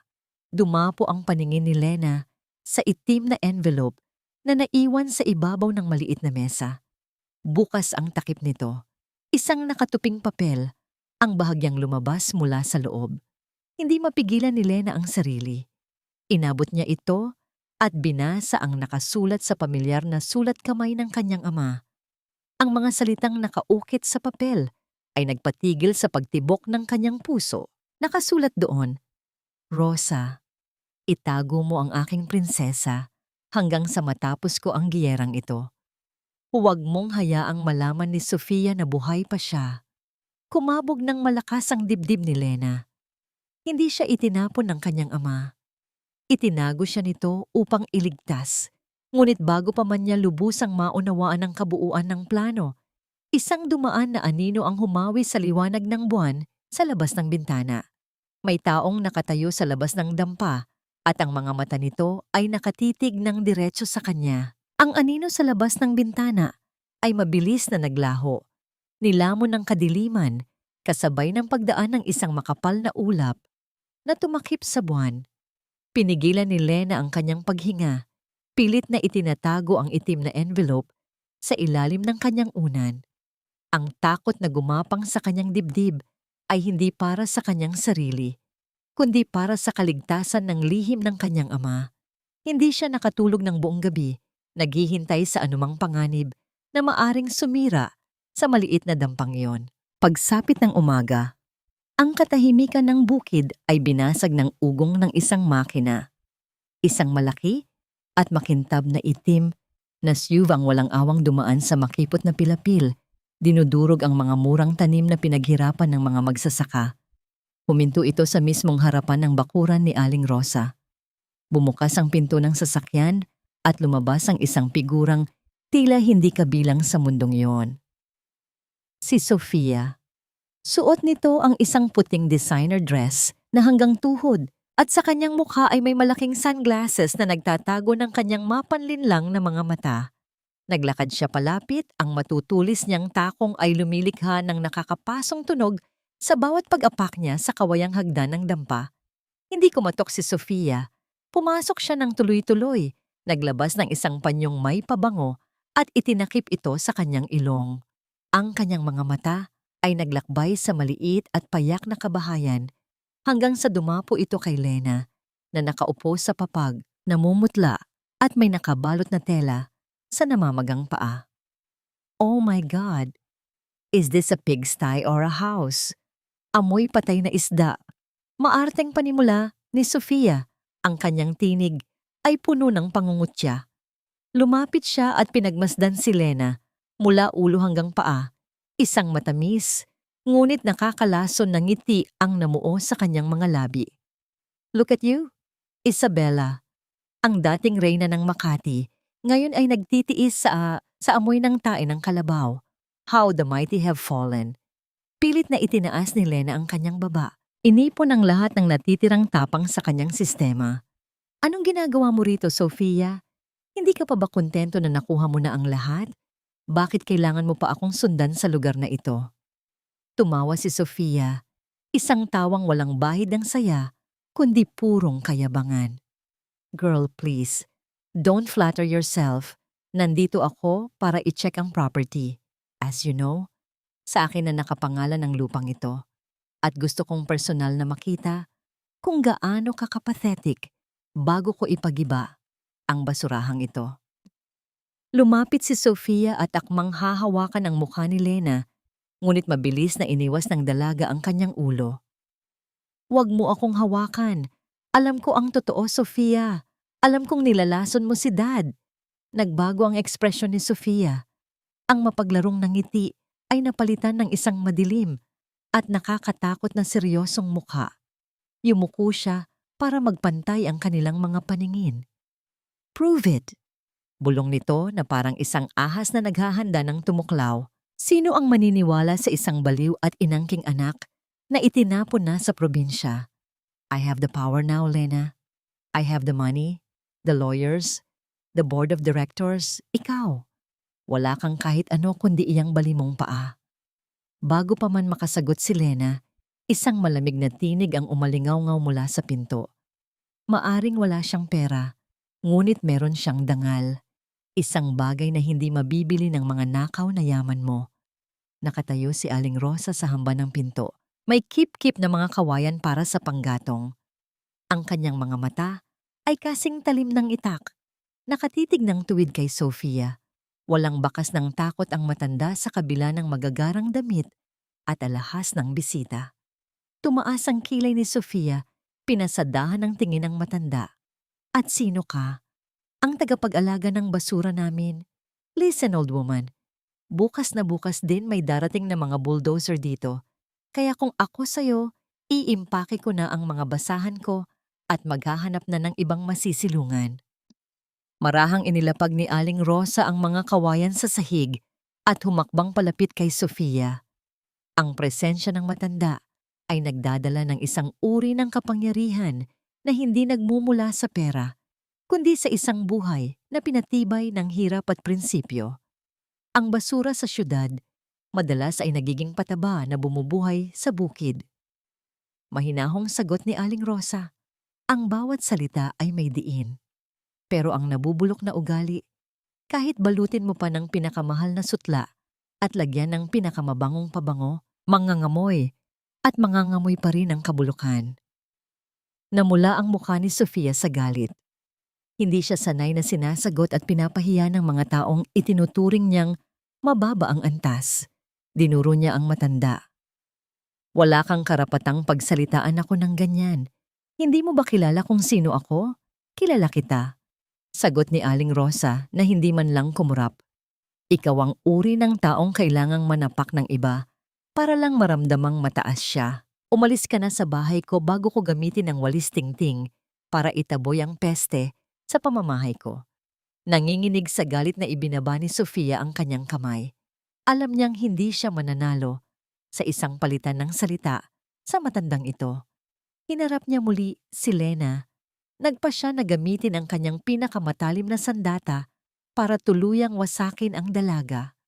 dumapo ang paningin ni Lena sa itim na envelope na naiwan sa ibabaw ng maliit na mesa. Bukas ang takip nito. Isang nakatuping papel ang bahagyang lumabas mula sa loob. Hindi mapigilan ni Lena ang sarili. Inabot niya ito at binasa ang nakasulat sa pamilyar na sulat kamay ng kanyang ama. Ang mga salitang nakaukit sa papel ay nagpatigil sa pagtibok ng kanyang puso. Nakasulat doon, Rosa, itago mo ang aking prinsesa hanggang sa matapos ko ang giyerang ito. Huwag mong hayaang malaman ni Sofia na buhay pa siya. Kumabog ng malakas ang dibdib ni Lena. Hindi siya itinapon ng kanyang ama. Itinago siya nito upang iligtas. Ngunit bago pa man niya lubusang maunawaan ang kabuuan ng plano, isang dumaan na anino ang humawi sa liwanag ng buwan sa labas ng bintana. May taong nakatayo sa labas ng dampa at ang mga mata nito ay nakatitig ng diretso sa kanya. Ang anino sa labas ng bintana ay mabilis na naglaho. Nilamon ng kadiliman kasabay ng pagdaan ng isang makapal na ulap na tumakip sa buwan. Pinigilan ni Lena ang kanyang paghinga. Pilit na itinatago ang itim na envelope sa ilalim ng kanyang unan. Ang takot na gumapang sa kanyang dibdib ay hindi para sa kanyang sarili, kundi para sa kaligtasan ng lihim ng kanyang ama. Hindi siya nakatulog ng buong gabi, naghihintay sa anumang panganib na maaring sumira sa maliit na dampang iyon. Pagsapit ng umaga, ang katahimikan ng bukid ay binasag ng ugong ng isang makina. Isang malaki at makintab na itim na SUV ang walang awang dumaan sa makipot na pilapil. Dinudurog ang mga murang tanim na pinaghirapan ng mga magsasaka. Huminto ito sa mismong harapan ng bakuran ni Aling Rosa. Bumukas ang pinto ng sasakyan at lumabas ang isang figurang tila hindi kabilang sa mundong iyon. Si Sofia. Suot nito ang isang puting designer dress na hanggang tuhod at sa kanyang mukha ay may malaking sunglasses na nagtatago ng kanyang mapanlinlang na mga mata. Naglakad siya palapit, ang matutulis niyang takong ay lumilikha ng nakakapasong tunog sa bawat pag-apak niya sa kawayang hagdan ng dampa. Hindi kumatok si Sofia. Pumasok siya ng tuloy-tuloy, naglabas ng isang panyong may pabango at itinakip ito sa kanyang ilong. Ang kanyang mga mata ay naglakbay sa maliit at payak na kabahayan hanggang sa dumapo ito kay Lena na nakaupo sa papag, namumutla at may nakabalot na tela sa namamagang paa. Oh my God! Is this a pigsty or a house? Amoy patay na isda. Maarteng panimula ni Sofia. Ang kanyang tinig ay puno ng pangungutya. Lumapit siya at pinagmasdan si Lena mula ulo hanggang paa. Isang matamis, ngunit nakakalason ng ngiti ang namuo sa kanyang mga labi. Look at you, Isabella. Ang dating reyna ng Makati, ngayon ay nagtitiis sa amoy ng tae ng kalabaw. How the mighty have fallen. Pilit na itinaas ni Lena ang kanyang baba. Inipon ang lahat ng natitirang tapang sa kanyang sistema. Anong ginagawa mo rito, Sofia? Hindi ka pa ba kontento na nakuha mo na ang lahat? Bakit kailangan mo pa akong sundan sa lugar na ito? Tumawa si Sofia, isang tawang walang bahid ng saya, kundi purong kayabangan. Girl, please, don't flatter yourself. Nandito ako para i-check ang property. As you know, sa akin na nakapangalan ang lupang ito. At gusto kong personal na makita kung gaano ka kapathetic bago ko ipagiba ang basurahang ito. Lumapit si Sofia at akmang hahawakan ang mukha ni Lena, ngunit mabilis na iniwas ng dalaga ang kanyang ulo. Huwag mo akong hawakan. Alam ko ang totoo, Sofia. Alam kong nilalason mo si Dad. Nagbago ang ekspresyon ni Sofia. Ang mapaglarong ng ngiti ay napalitan ng isang madilim at nakakatakot na seryosong mukha. Yumuko siya para magpantay ang kanilang mga paningin. Prove it. Bulong nito na parang isang ahas na naghahanda ng tumuklaw. Sino ang maniniwala sa isang baliw at inangking anak na itinapon na sa probinsya? I have the power now, Lena. I have the money, the lawyers, the board of directors. Ikaw. Wala kang kahit ano kundi iyang balimong paa. Bago pa man makasagot si Lena, isang malamig na tinig ang umalingaw-ngaw mula sa pinto. Maaring wala siyang pera, ngunit meron siyang dangal. Isang bagay na hindi mabibili ng mga nakaw na yaman mo. Nakatayo si Aling Rosa sa hamba ng pinto. May kip-kip na mga kawayan para sa panggatong. Ang kanyang mga mata ay kasing talim ng itak. Nakatitig ng tuwid kay Sofia. Walang bakas ng takot ang matanda sa kabila ng magagarang damit at alahas ng bisita. Tumaas ang kilay ni Sofia, pinasadahan ng tingin ng matanda. At sino ka? Ang tagapag-alaga ng basura namin. Listen, old woman. Bukas na bukas din may darating na mga bulldozer dito. Kaya kung ako sa'yo, iimpake ko na ang mga basahan ko at maghahanap na ng ibang masisilungan. Marahang inilapag ni Aling Rosa ang mga kawayan sa sahig at humakbang palapit kay Sofia. Ang presensya ng matanda ay nagdadala ng isang uri ng kapangyarihan na hindi nagmumula sa pera, kundi sa isang buhay na pinatibay ng hirap at prinsipyo. Ang basura sa syudad, madalas ay nagiging pataba na bumubuhay sa bukid. Mahinahong sagot ni Aling Rosa, ang bawat salita ay may diin. Pero ang nabubulok na ugali, kahit balutin mo pa ng pinakamahal na sutla at lagyan ng pinakamabangong pabango, mangangamoy at mangangamoy pa rin ang kabulukan. Namula ang mukha ni Sofia sa galit. Hindi siya sanay na sinasagot at pinapahiya ng mga taong itinuturing niyang mababa ang antas. Dinuro niya ang matanda. Wala kang karapatang pagsalitaan ako ng ganyan. Hindi mo ba kilala kung sino ako? Kilala kita. Sagot ni Aling Rosa na hindi man lang kumurap. Ikaw ang uri ng taong kailangang manapak ng iba para lang maramdamang mataas siya. Umalis ka na sa bahay ko bago ko gamitin ang walis tingting para itaboy ang peste sa pamamahay ko. Nanginginig sa galit na ibinaba ni Sofia ang kanyang kamay. Alam niyang hindi siya mananalo sa isang palitan ng salita sa matandang ito. Hinarap niya muli si Lena. Nagpa siya na gamitin ang kanyang pinakamatalim na sandata para tuluyang wasakin ang dalaga.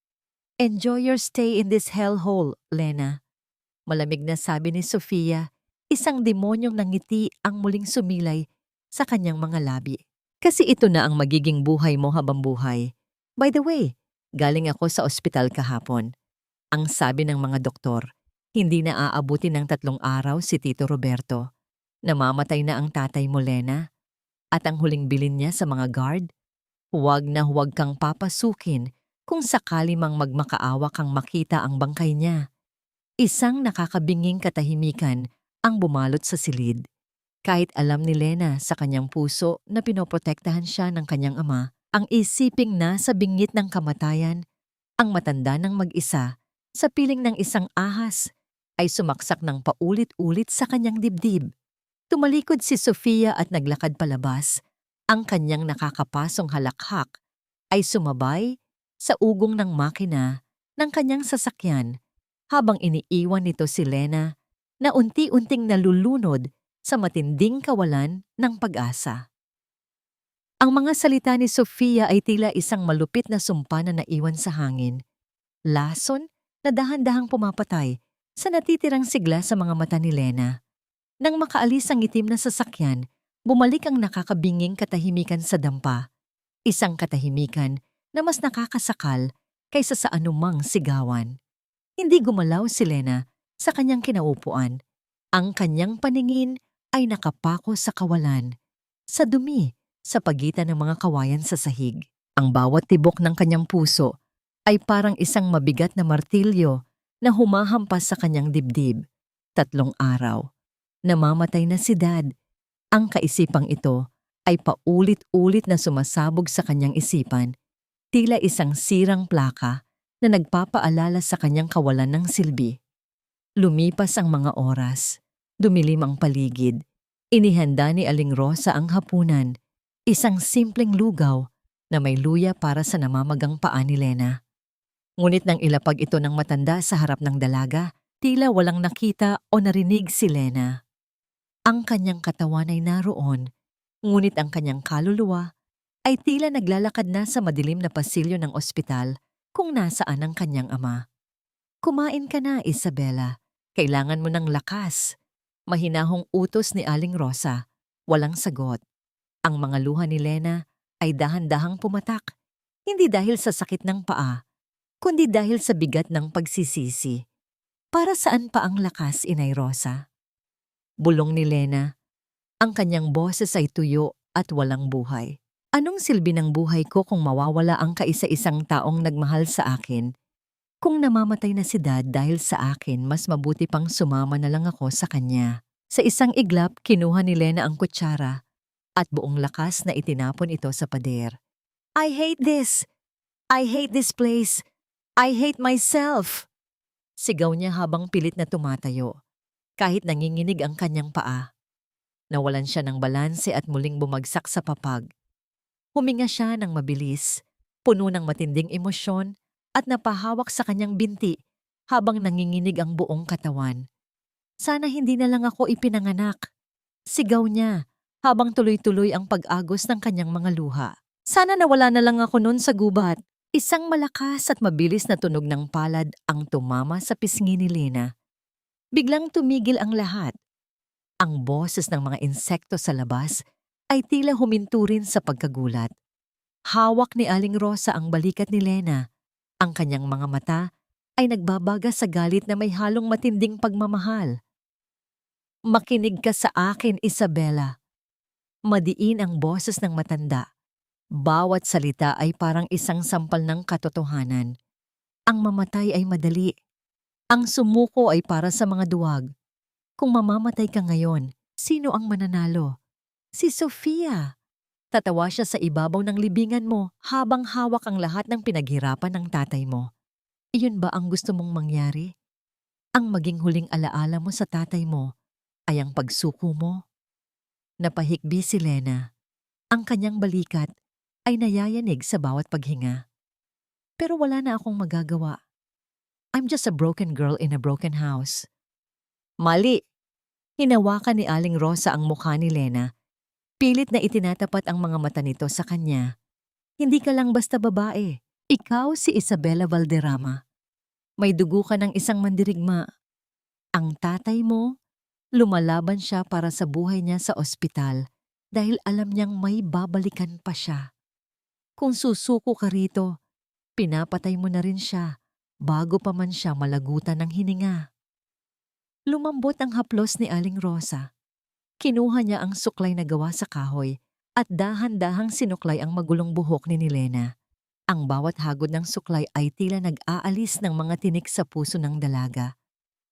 Enjoy your stay in this hellhole, Lena. Malamig na sabi ni Sofia, isang demonyong nangiti ang muling sumilay sa kanyang mga labi. Kasi ito na ang magiging buhay mo habang buhay. By the way, galing ako sa ospital kahapon. Ang sabi ng mga doktor, hindi na aabutin ng 3 araw si Tito Roberto. Namamatay na ang tatay mo, Lena. At ang huling bilin niya sa mga guard, huwag na huwag kang papasukin kung sakali mang magmakaawa kang makita ang bangkay niya. Isang nakakabinging katahimikan ang bumalot sa silid. Kahit alam ni Lena sa kanyang puso na pinoprotektahan siya ng kanyang ama, Ang isiping nasa bingit ng kamatayan, ang matanda ng mag-isa sa piling ng isang ahas ay sumaksak ng paulit-ulit sa kanyang dibdib. Tumalikod si Sofia at naglakad palabas. Ang kanyang nakakapasong halakhak ay sumabay sa ugong ng makina ng kanyang sasakyan habang iniiwan nito si Lena na unti-unting nalulunod sa matinding kawalan ng pag-asa. Ang mga salita ni Sofia ay tila isang malupit na sumpa na naiwan sa hangin. Lason na dahan-dahang pumapatay sa natitirang sigla sa mga mata ni Lena. Nang makaalis ang itim na sasakyan, bumalik ang nakakabinging katahimikan sa dampa. Isang katahimikan na mas nakakasakal kaysa sa anumang sigawan. Hindi gumalaw si Lena sa kanyang kinaupuan. Ang kanyang paningin ay nakapako sa kawalan, sa dumi, sa pagitan ng mga kawayan sa sahig. Ang bawat tibok ng kanyang puso ay parang isang mabigat na martilyo na humahampas sa kanyang dibdib. 3 araw. Namamatay na si Dad. Ang kaisipang ito ay paulit-ulit na sumasabog sa kanyang isipan, tila isang sirang plaka na nagpapaalala sa kanyang kawalan ng silbi. Lumipas ang mga oras. Dumilim ang paligid. Inihanda ni Aling Rosa ang hapunan, isang simpleng lugaw na may luya para sa namamagang paa ni Lena. Ngunit nang ilapag ito ng matanda sa harap ng dalaga, tila walang nakita o narinig si Lena. Ang kanyang katawan ay naroon, ngunit ang kanyang kaluluwa ay tila naglalakad na sa madilim na pasilyo ng ospital kung nasaan ang kanyang ama. Kumain ka na, Isabela. Kailangan mo ng lakas. Mahinahong utos ni Aling Rosa. Walang sagot. Ang mga luha ni Lena ay dahan-dahang pumatak, hindi dahil sa sakit ng paa, kundi dahil sa bigat ng pagsisisi. Para saan pa ang lakas, Inay Rosa? Bulong ni Lena. Ang kanyang boses ay tuyo at walang buhay. Anong silbi ng buhay ko kung mawawala ang kaisa-isang taong nagmahal sa akin? Kung namamatay na si Dad dahil sa akin, mas mabuti pang sumama na lang ako sa kanya. Sa isang iglap, kinuha ni Lena ang kutsara at buong lakas na itinapon ito sa pader. I hate this! I hate this place! I hate myself! Sigaw niya habang pilit na tumatayo, kahit nanginginig ang kanyang paa. Nawalan siya ng balanse at muling bumagsak sa papag. Huminga siya ng mabilis, puno ng matinding emosyon at napahawak sa kanyang binti habang nanginginig ang buong katawan. Sana hindi na lang ako ipinanganak. Sigaw niya habang tuloy-tuloy ang pag-agos ng kanyang mga luha. Sana nawala na lang ako noon sa gubat. Isang malakas at mabilis na tunog ng palad ang tumama sa pisngi ni Lena. Biglang tumigil ang lahat. Ang boses ng mga insekto sa labas ay tila huminto rin sa pagkagulat. Hawak ni Aling Rosa ang balikat ni Lena. Ang kanyang mga mata ay nagbabaga sa galit na may halong matinding pagmamahal. Makinig ka sa akin, Isabela. Madiin ang boses ng matanda. Bawat salita ay parang isang sampal ng katotohanan. Ang mamatay ay madali. Ang sumuko ay para sa mga duwag. Kung mamamatay ka ngayon, sino ang mananalo? Si Sofia. Tatawa siya sa ibabaw ng libingan mo habang hawak ang lahat ng pinaghirapan ng tatay mo. Iyon ba ang gusto mong mangyari? Ang maging huling alaala mo sa tatay mo ay ang pagsuko mo? Napahikbi si Lena. Ang kanyang balikat ay nayayanig sa bawat paghinga. Pero wala na akong magagawa. I'm just a broken girl in a broken house. Mali! Hinawakan ni Aling Rosa ang mukha ni Lena. Pilit na itinatapat ang mga mata nito sa kanya. Hindi ka lang basta babae. Ikaw si Isabela Valderrama. May dugo ka ng isang mandirigma. Ang tatay mo, lumalaban siya para sa buhay niya sa ospital dahil alam niyang may babalikan pa siya. Kung susuko ka rito, pinapatay mo na rin siya bago pa man siya malagutan ng hininga. Lumambot ang haplos ni Aling Rosa. Kinuha niya ang suklay na gawa sa kahoy at dahan-dahang sinuklay ang magulong buhok ni Lena. Ang bawat hagod ng suklay ay tila nag-aalis ng mga tinik sa puso ng dalaga.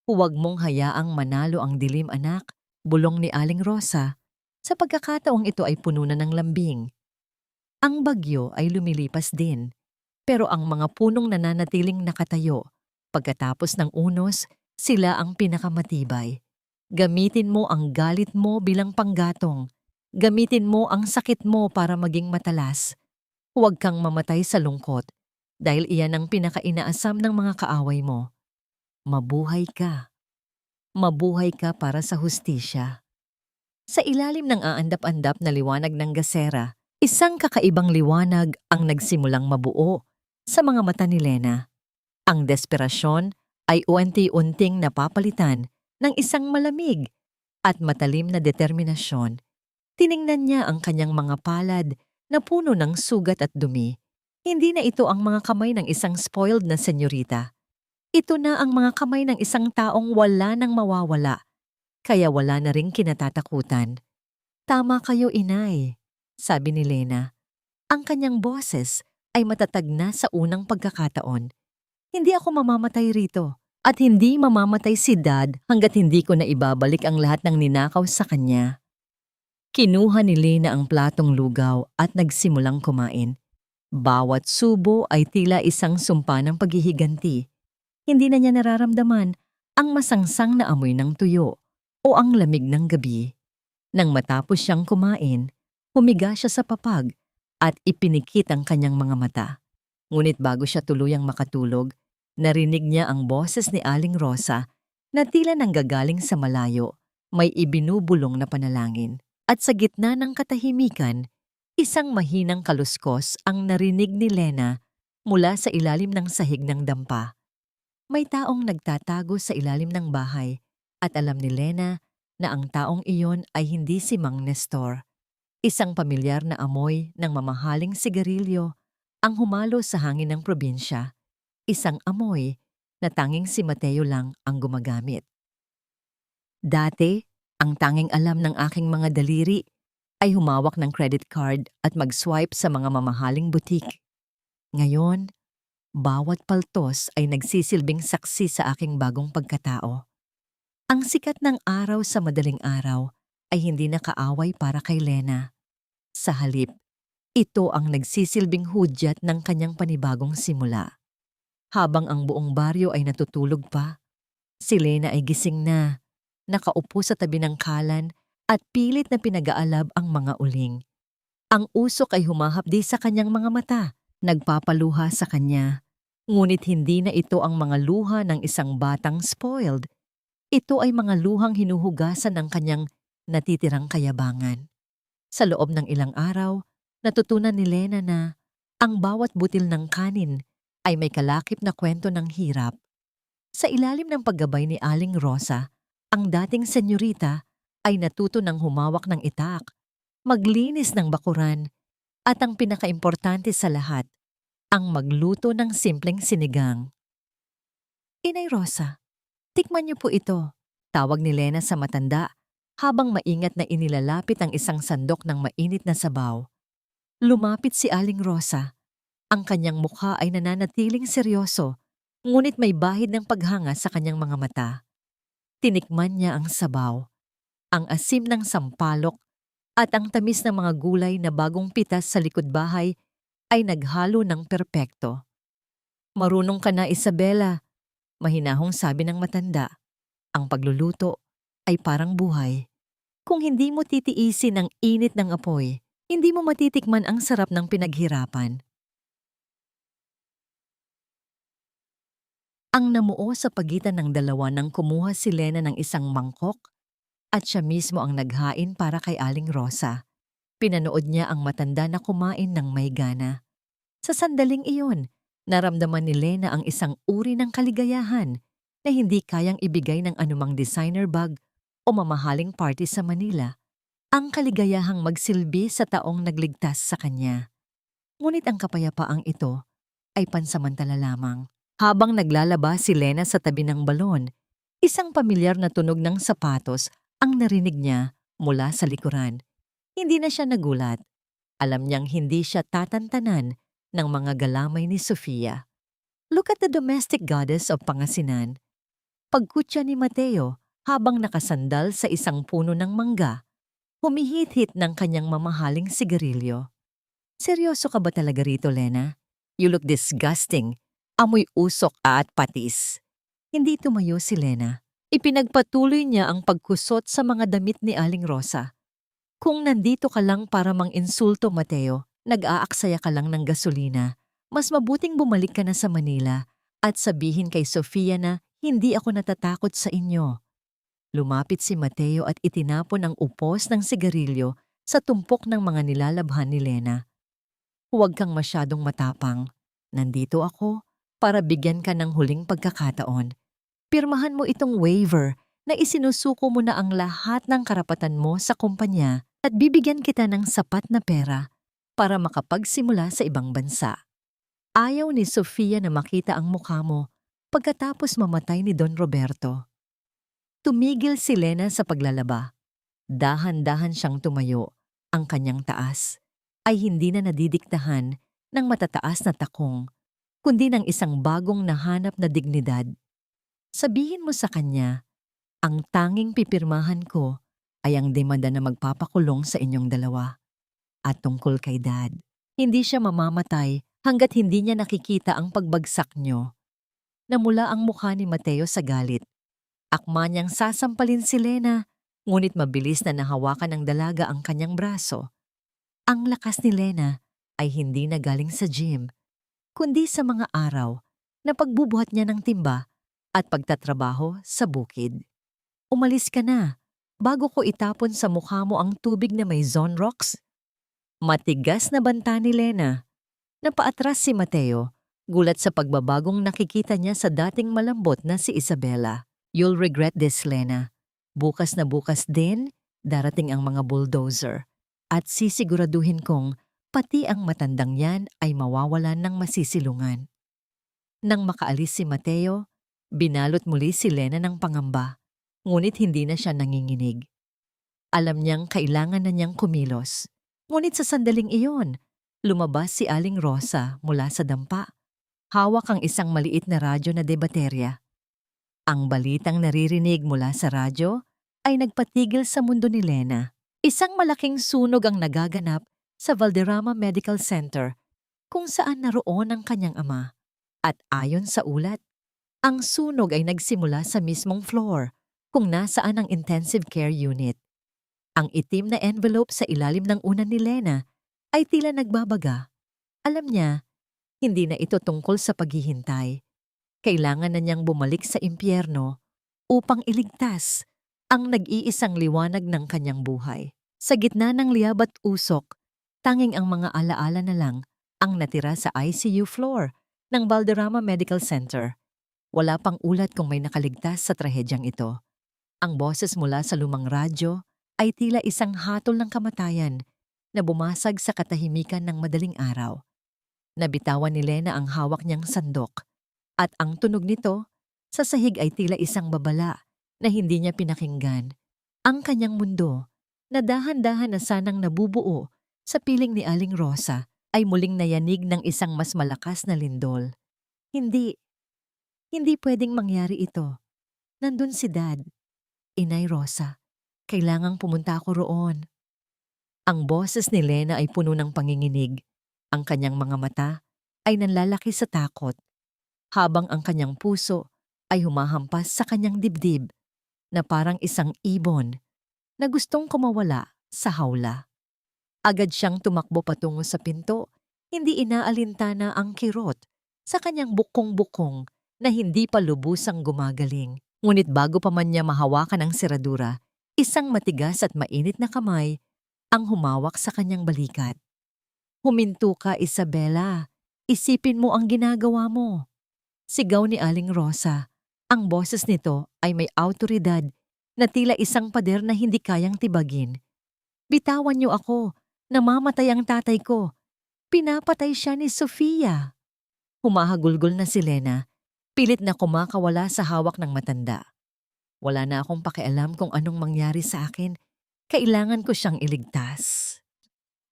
Huwag mong hayaang manalo ang dilim, anak, bulong ni Aling Rosa. Sa pagkakataong ito ay puno na ng lambing. Ang bagyo ay lumilipas din, pero ang mga punong nananatiling nakatayo, pagkatapos ng unos, sila ang pinakamatibay. Gamitin mo ang galit mo bilang panggatong. Gamitin mo ang sakit mo para maging matalas. Huwag kang mamatay sa lungkot dahil iyan ang pinakainaasam ng mga kaaway mo. Mabuhay ka. Mabuhay ka para sa hustisya. Sa ilalim ng aandap-andap na liwanag ng gasera, isang kakaibang liwanag ang nagsimulang mabuo sa mga mata ni Lena. Ang desperasyon ay unti-unting napapalitan ng isang malamig at matalim na determinasyon. Tiningnan niya ang kanyang mga palad na puno ng sugat at dumi. Hindi na ito ang mga kamay ng isang spoiled na senyorita. Ito na ang mga kamay ng isang taong wala nang mawawala, kaya wala na ring kinatatakutan. Tama kayo, inay, sabi ni Lena. Ang kanyang boses ay matatag na sa unang pagkakataon. Hindi ako mamamatay rito. At hindi mamamatay si Dad hanggat hindi ko na ibabalik ang lahat ng ninakaw sa kanya. Kinuha ni Lena ang platong lugaw at nagsimulang kumain. Bawat subo ay tila isang sumpa ng paghihiganti. Hindi na niya nararamdaman ang masangsang na amoy ng tuyo o ang lamig ng gabi. Nang matapos siyang kumain, humiga siya sa papag at ipinikit ang kanyang mga mata. Ngunit bago siya tuluyang makatulog, narinig niya ang boses ni Aling Rosa na tila nanggagaling sa malayo, may ibinubulong na panalangin. At sa gitna ng katahimikan, isang mahinang kaluskos ang narinig ni Lena mula sa ilalim ng sahig ng dampa. May taong nagtatago sa ilalim ng bahay at alam ni Lena na ang taong iyon ay hindi si Mang Nestor. Isang pamilyar na amoy ng mamahaling sigarilyo ang humalo sa hangin ng probinsya. Isang amoy na tanging si Mateo lang ang gumagamit. Dati, ang tanging alam ng aking mga daliri ay humawak ng credit card at mag-swipe sa mga mamahaling butik. Ngayon, bawat paltos ay nagsisilbing saksi sa aking bagong pagkatao. Ang sikat ng araw sa madaling araw ay hindi nakaaway para kay Lena. Sa halip, ito ang nagsisilbing hudyat ng kanyang panibagong simula. Habang ang buong baryo ay natutulog pa, si Lena ay gising na, nakaupo sa tabi ng kalan at pilit na pinag-aalab ang mga uling. Ang usok ay humahapdi sa kanyang mga mata, nagpapaluha sa kanya. Ngunit hindi na ito ang mga luha ng isang batang spoiled. Ito ay mga luhang hinuhugasan ng kanyang natitirang kayabangan. Sa loob ng ilang araw, natutunan ni Lena na ang bawat butil ng kanin ay may kalakip na kwento ng hirap. Sa ilalim ng paggabay ni Aling Rosa, ang dating senyorita ay natuto ng humawak ng itak, maglinis ng bakuran, at ang pinakaimportante sa lahat, ang magluto ng simpleng sinigang. Inay Rosa, tikman niyo po ito, tawag ni Lena sa matanda habang maingat na inilalapit ang isang sandok ng mainit na sabaw. Lumapit si Aling Rosa. Ang kanyang mukha ay nananatiling seryoso, ngunit may bahid ng paghanga sa kanyang mga mata. Tinikman niya ang sabaw, ang asim ng sampalok at ang tamis ng mga gulay na bagong pitas sa likod bahay ay naghalo ng perpekto. Marunong ka na, Isabela, mahinahong sabi ng matanda. Ang pagluluto ay parang buhay. Kung hindi mo titiisin ang init ng apoy, hindi mo matitikman ang sarap ng pinaghirapan. Ang namuo sa pagitan ng dalawa nang kumuha si Lena ng isang mangkok at siya mismo ang naghain para kay Aling Rosa. Pinanood niya ang matanda na kumain ng may gana. Sa sandaling iyon, naramdaman ni Lena ang isang uri ng kaligayahan na hindi kayang ibigay ng anumang designer bag o mamahaling party sa Manila. Ang kaligayahang magsilbi sa taong nagligtas sa kanya. Ngunit ang kapayapaang ito ay pansamantala lamang. Habang naglalaba si Lena sa tabi ng balon, isang pamilyar na tunog ng sapatos ang narinig niya mula sa likuran. Hindi na siya nagulat. Alam niyang hindi siya tatantanan ng mga galamay ni Sofia. Look at the domestic goddess of Pangasinan. Pagkutya ni Mateo habang nakasandal sa isang puno ng mangga, humihit-hit ng kanyang mamahaling sigarilyo. Seryoso ka ba talaga rito, Lena? You look disgusting. Amoy usok at patis. Hindi tumayo si Lena. Ipinagpatuloy niya ang pagkusot sa mga damit ni Aling Rosa. Kung nandito ka lang para mang-insulto, Mateo, nag-aaksaya ka lang ng gasolina, mas mabuting bumalik ka na sa Manila at sabihin kay Sofia na hindi ako natatakot sa inyo. Lumapit si Mateo at itinapon ang upos ng sigarilyo sa tumpok ng mga nilalabhan ni Lena. Huwag kang masyadong matapang. Nandito ako para bigyan ka ng huling pagkakataon. Pirmahan mo itong waiver na isinusuko mo na ang lahat ng karapatan mo sa kumpanya at bibigyan kita ng sapat na pera para makapagsimula sa ibang bansa. Ayaw ni Sofia na makita ang mukha mo pagkatapos mamatay ni Don Roberto. Tumigil si Lena sa paglalaba. Dahan-dahan siyang tumayo. Ang kanyang taas ay hindi na nadidiktahan ng matataas na takong, kundi ng isang bagong nahanap na dignidad. Sabihin mo sa kanya, ang tanging pipirmahan ko ay ang demanda na magpapakulong sa inyong dalawa. At tungkol kay Dad, hindi siya mamamatay hanggat hindi niya nakikita ang pagbagsak niyo. Namula ang mukha ni Mateo sa galit. Akma niyang sasampalin si Lena, ngunit mabilis na nahawakan ng dalaga ang kanyang braso. Ang lakas ni Lena ay hindi na galing sa gym, kundi sa mga araw na pagbubuhat niya ng timba at pagtatrabaho sa bukid. Umalis ka na, bago ko itapon sa mukha mo ang tubig na may Zonrox. Matigas na banta ni Lena. Napaatras si Mateo, gulat sa pagbabagong nakikita niya sa dating malambot na si Isabela. You'll regret this, Lena. Bukas na bukas din, darating ang mga bulldozer. At sisiguraduhin kong pati ang matandang yan ay mawawalan ng masisilungan. Nang makaalis si Mateo, binalot muli si Lena ng pangamba, ngunit hindi na siya nanginginig. Alam niyang kailangan na niyang kumilos, ngunit sa sandaling iyon, lumabas si Aling Rosa mula sa dampa. Hawak ang isang maliit na radyo na debaterya. Ang balitang naririnig mula sa radyo ay nagpatigil sa mundo ni Lena. Isang malaking sunog ang nagaganap sa Valderrama Medical Center kung saan naroon ang kanyang ama. At ayon sa ulat, ang sunog ay nagsimula sa mismong floor kung nasaan ang intensive care unit. Ang itim na envelope sa ilalim ng unan ni Lena ay tila nagbabaga. Alam niya, hindi na ito tungkol sa paghihintay. Kailangan na niyang bumalik sa impyerno upang iligtas ang nag-iisang liwanag ng kanyang buhay. Sa gitna ng liyab at usok, tanging ang mga alaala na lang ang natira sa ICU floor ng Valderrama Medical Center. Wala pang ulat kung may nakaligtas sa trahedyang ito. Ang boses mula sa lumang radyo ay tila isang hatol ng kamatayan na bumasag sa katahimikan ng madaling araw. Nabitawan ni Lena ang hawak niyang sandok at ang tunog nito sa sahig ay tila isang babala na hindi niya pinakinggan. Ang kanyang mundo, na dahan-dahan na sanang nabubuo sa piling ni Aling Rosa, ay muling nayanig ng isang mas malakas na lindol. Hindi pwedeng mangyari ito. Nandun si Dad. Inay Rosa, kailangang pumunta ako roon. Ang boses ni Lena ay puno ng panginginig. Ang kanyang mga mata ay nanlalaki sa takot, habang ang kanyang puso ay humahampas sa kanyang dibdib na parang isang ibon na gustong kumawala sa hawla. Agad siyang tumakbo patungo sa pinto, hindi inaalintana ang kirot sa kanyang bukong-bukong na hindi pa lubusang gumagaling. Ngunit bago pa man niya mahawakan ang seradura, isang matigas at mainit na kamay ang humawak sa kanyang balikat. Huminto ka, Isabela. Isipin mo ang ginagawa mo. Sigaw ni Aling Rosa. Ang boses nito ay may awtoridad na tila isang pader na hindi kayang tibagin. Bitawan niyo ako. Namamatay ang tatay ko. Pinapatay siya ni Sofia. Humahagulgol na si Lena. Pilit na kumakawala sa hawak ng matanda. Wala na akong pakialam kung anong mangyari sa akin. Kailangan ko siyang iligtas.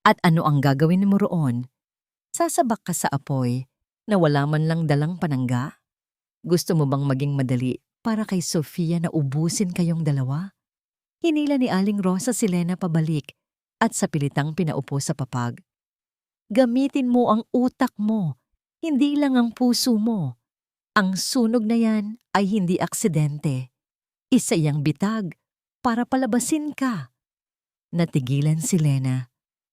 At ano ang gagawin mo roon? Sasabak ka sa apoy na wala man lang dalang panangga? Gusto mo bang maging madali para kay Sofia na ubusin kayong dalawa? Hinila ni Aling Rosa si Lena pabalik at sa pilitang pinaupo sa papag. Gamitin mo ang utak mo, hindi lang ang puso mo. Ang sunog na yan ay hindi aksidente. Isa yang bitag para palabasin ka. Natigilan si Lena.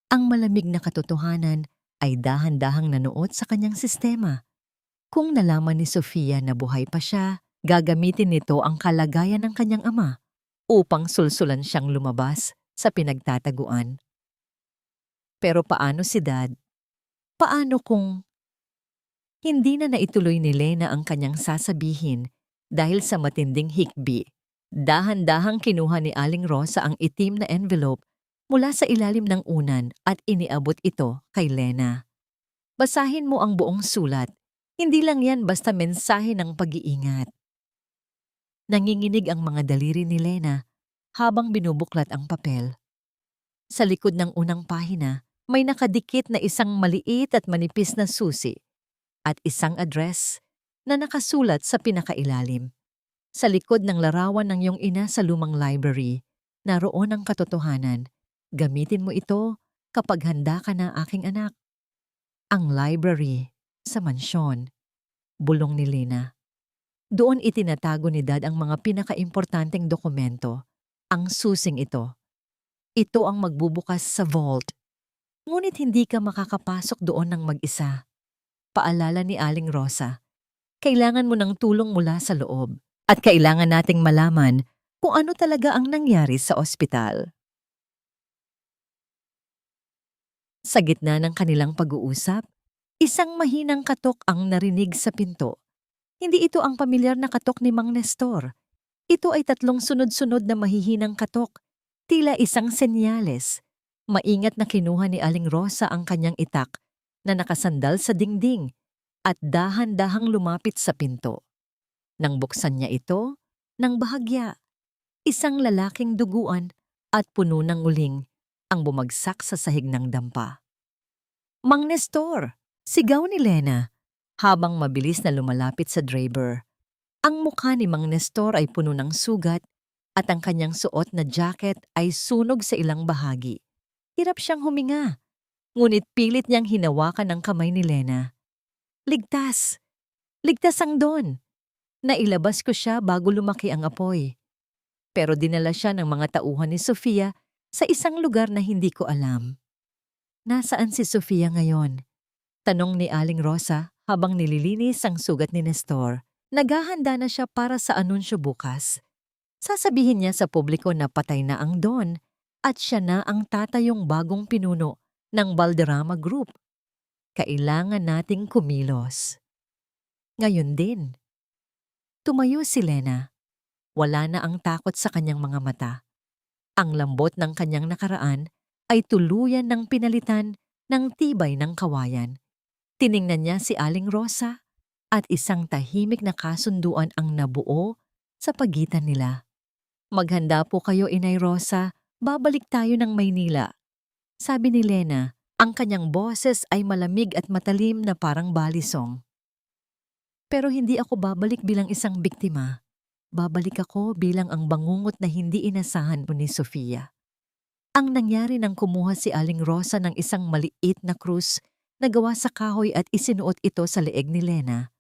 Ang malamig na katotohanan ay dahan-dahang nanuot sa kanyang sistema. Kung nalaman ni Sofia na buhay pa siya, gagamitin nito ang kalagayan ng kanyang ama upang sulsulan siyang lumabas sa pinagtataguan. Pero paano si Dad? Paano kung hindi na naituloy ni Lena ang kanyang sasabihin dahil sa matinding hikbi? Dahan-dahang kinuha ni Aling Rosa ang itim na envelope mula sa ilalim ng unan at iniabot ito kay Lena. Basahin mo ang buong sulat. Hindi lang yan basta mensahe ng pag-iingat. Nanginginig ang mga daliri ni Lena habang binubuklat ang papel. Sa likod ng unang pahina, may nakadikit na isang maliit at manipis na susi at isang address na nakasulat sa pinakailalim. Sa likod ng larawan ng iyong ina sa lumang library, naroon ang katotohanan. Gamitin mo ito kapag handa ka na, aking anak. Ang library sa mansyon, bulong ni Lena. Doon itinatago ni Dad ang mga pinakaimportanteng dokumento. Ang susing ito. Ito ang magbubukas sa vault. Ngunit hindi ka makakapasok doon ng mag-isa. Paalala ni Aling Rosa. Kailangan mo ng tulong mula sa loob. At kailangan nating malaman kung ano talaga ang nangyari sa ospital. Sa gitna ng kanilang pag-uusap, isang mahinang katok ang narinig sa pinto. Hindi ito ang pamilyar na katok ni Mang Nestor. Ito ay tatlong sunod-sunod na mahihinang katok, tila isang senyales. Maingat na kinuha ni Aling Rosa ang kanyang itak na nakasandal sa dingding at dahan-dahang lumapit sa pinto. Nang buksan niya ito, nang bahagya, isang lalaking duguan at puno ng uling ang bumagsak sa sahig ng dampa. Mang Nestor! Sigaw ni Lena habang mabilis na lumalapit sa Draper. Ang mukha ni Mang Nestor ay puno ng sugat at ang kanyang suot na jacket ay sunog sa ilang bahagi. Hirap siyang huminga, ngunit pilit niyang hinawakan ang kamay ni Lena. Ligtas! Ligtas ang Don! Nailabas ko siya bago lumaki ang apoy. Pero dinala siya ng mga tauhan ni Sofia sa isang lugar na hindi ko alam. Nasaan si Sofia ngayon? Tanong ni Aling Rosa habang nililinis ang sugat ni Nestor. Naghahanda na siya para sa anunsyo bukas. Sasabihin niya sa publiko na patay na ang Don at siya na ang tatayong bagong pinuno ng Balderrama Group. Kailangan nating kumilos. Ngayon din. Tumayo si Lena. Wala na ang takot sa kanyang mga mata. Ang lambot ng kanyang nakaraan ay tuluyan ng pinalitan ng tibay ng kawayan. Tiningnan niya si Aling Rosa at isang tahimik na kasunduan ang nabuo sa pagitan nila. Maghanda po kayo, Inay Rosa, babalik tayo ng Maynila. Sabi ni Lena, ang kanyang boses ay malamig at matalim na parang balisong. Pero hindi ako babalik bilang isang biktima. Babalik ako bilang ang bangungot na hindi inasahan ni Sofia. Ang nangyari nang kumuha si Aling Rosa ng isang maliit na krus na gawa sa kahoy at isinuot ito sa leeg ni Lena.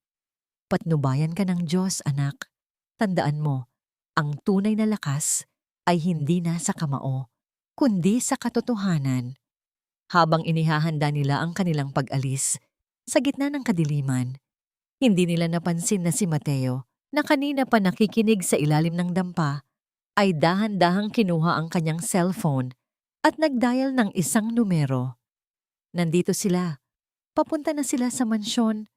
Patnubayan ka ng Diyos, anak. Tandaan mo, ang tunay na lakas ay hindi nasa kamao, kundi sa katotohanan. Habang inihahanda nila ang kanilang pag-alis, sa gitna ng kadiliman, hindi nila napansin na si Mateo, na kanina pa nakikinig sa ilalim ng dampa, ay dahan-dahang kinuha ang kanyang cellphone at nagdial ng isang numero. Nandito sila. Papunta na sila sa mansyon.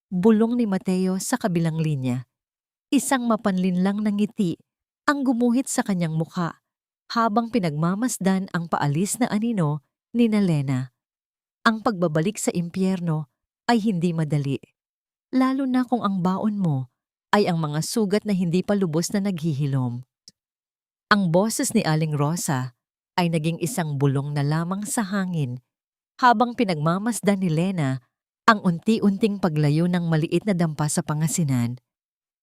Bulong ni Mateo sa kabilang linya. Isang mapanlinlang na ngiti ang gumuhit sa kanyang mukha habang pinagmamasdan ang paalis na anino ni Lena. Ang pagbabalik sa impyerno ay hindi madali. Lalo na kung ang baon mo ay ang mga sugat na hindi pa lubos na naghihilom. Ang boses ni Aling Rosa ay naging isang bulong na lamang sa hangin habang pinagmamasdan ni Lena ang unti-unting paglayo ng maliit na dampa sa Pangasinan.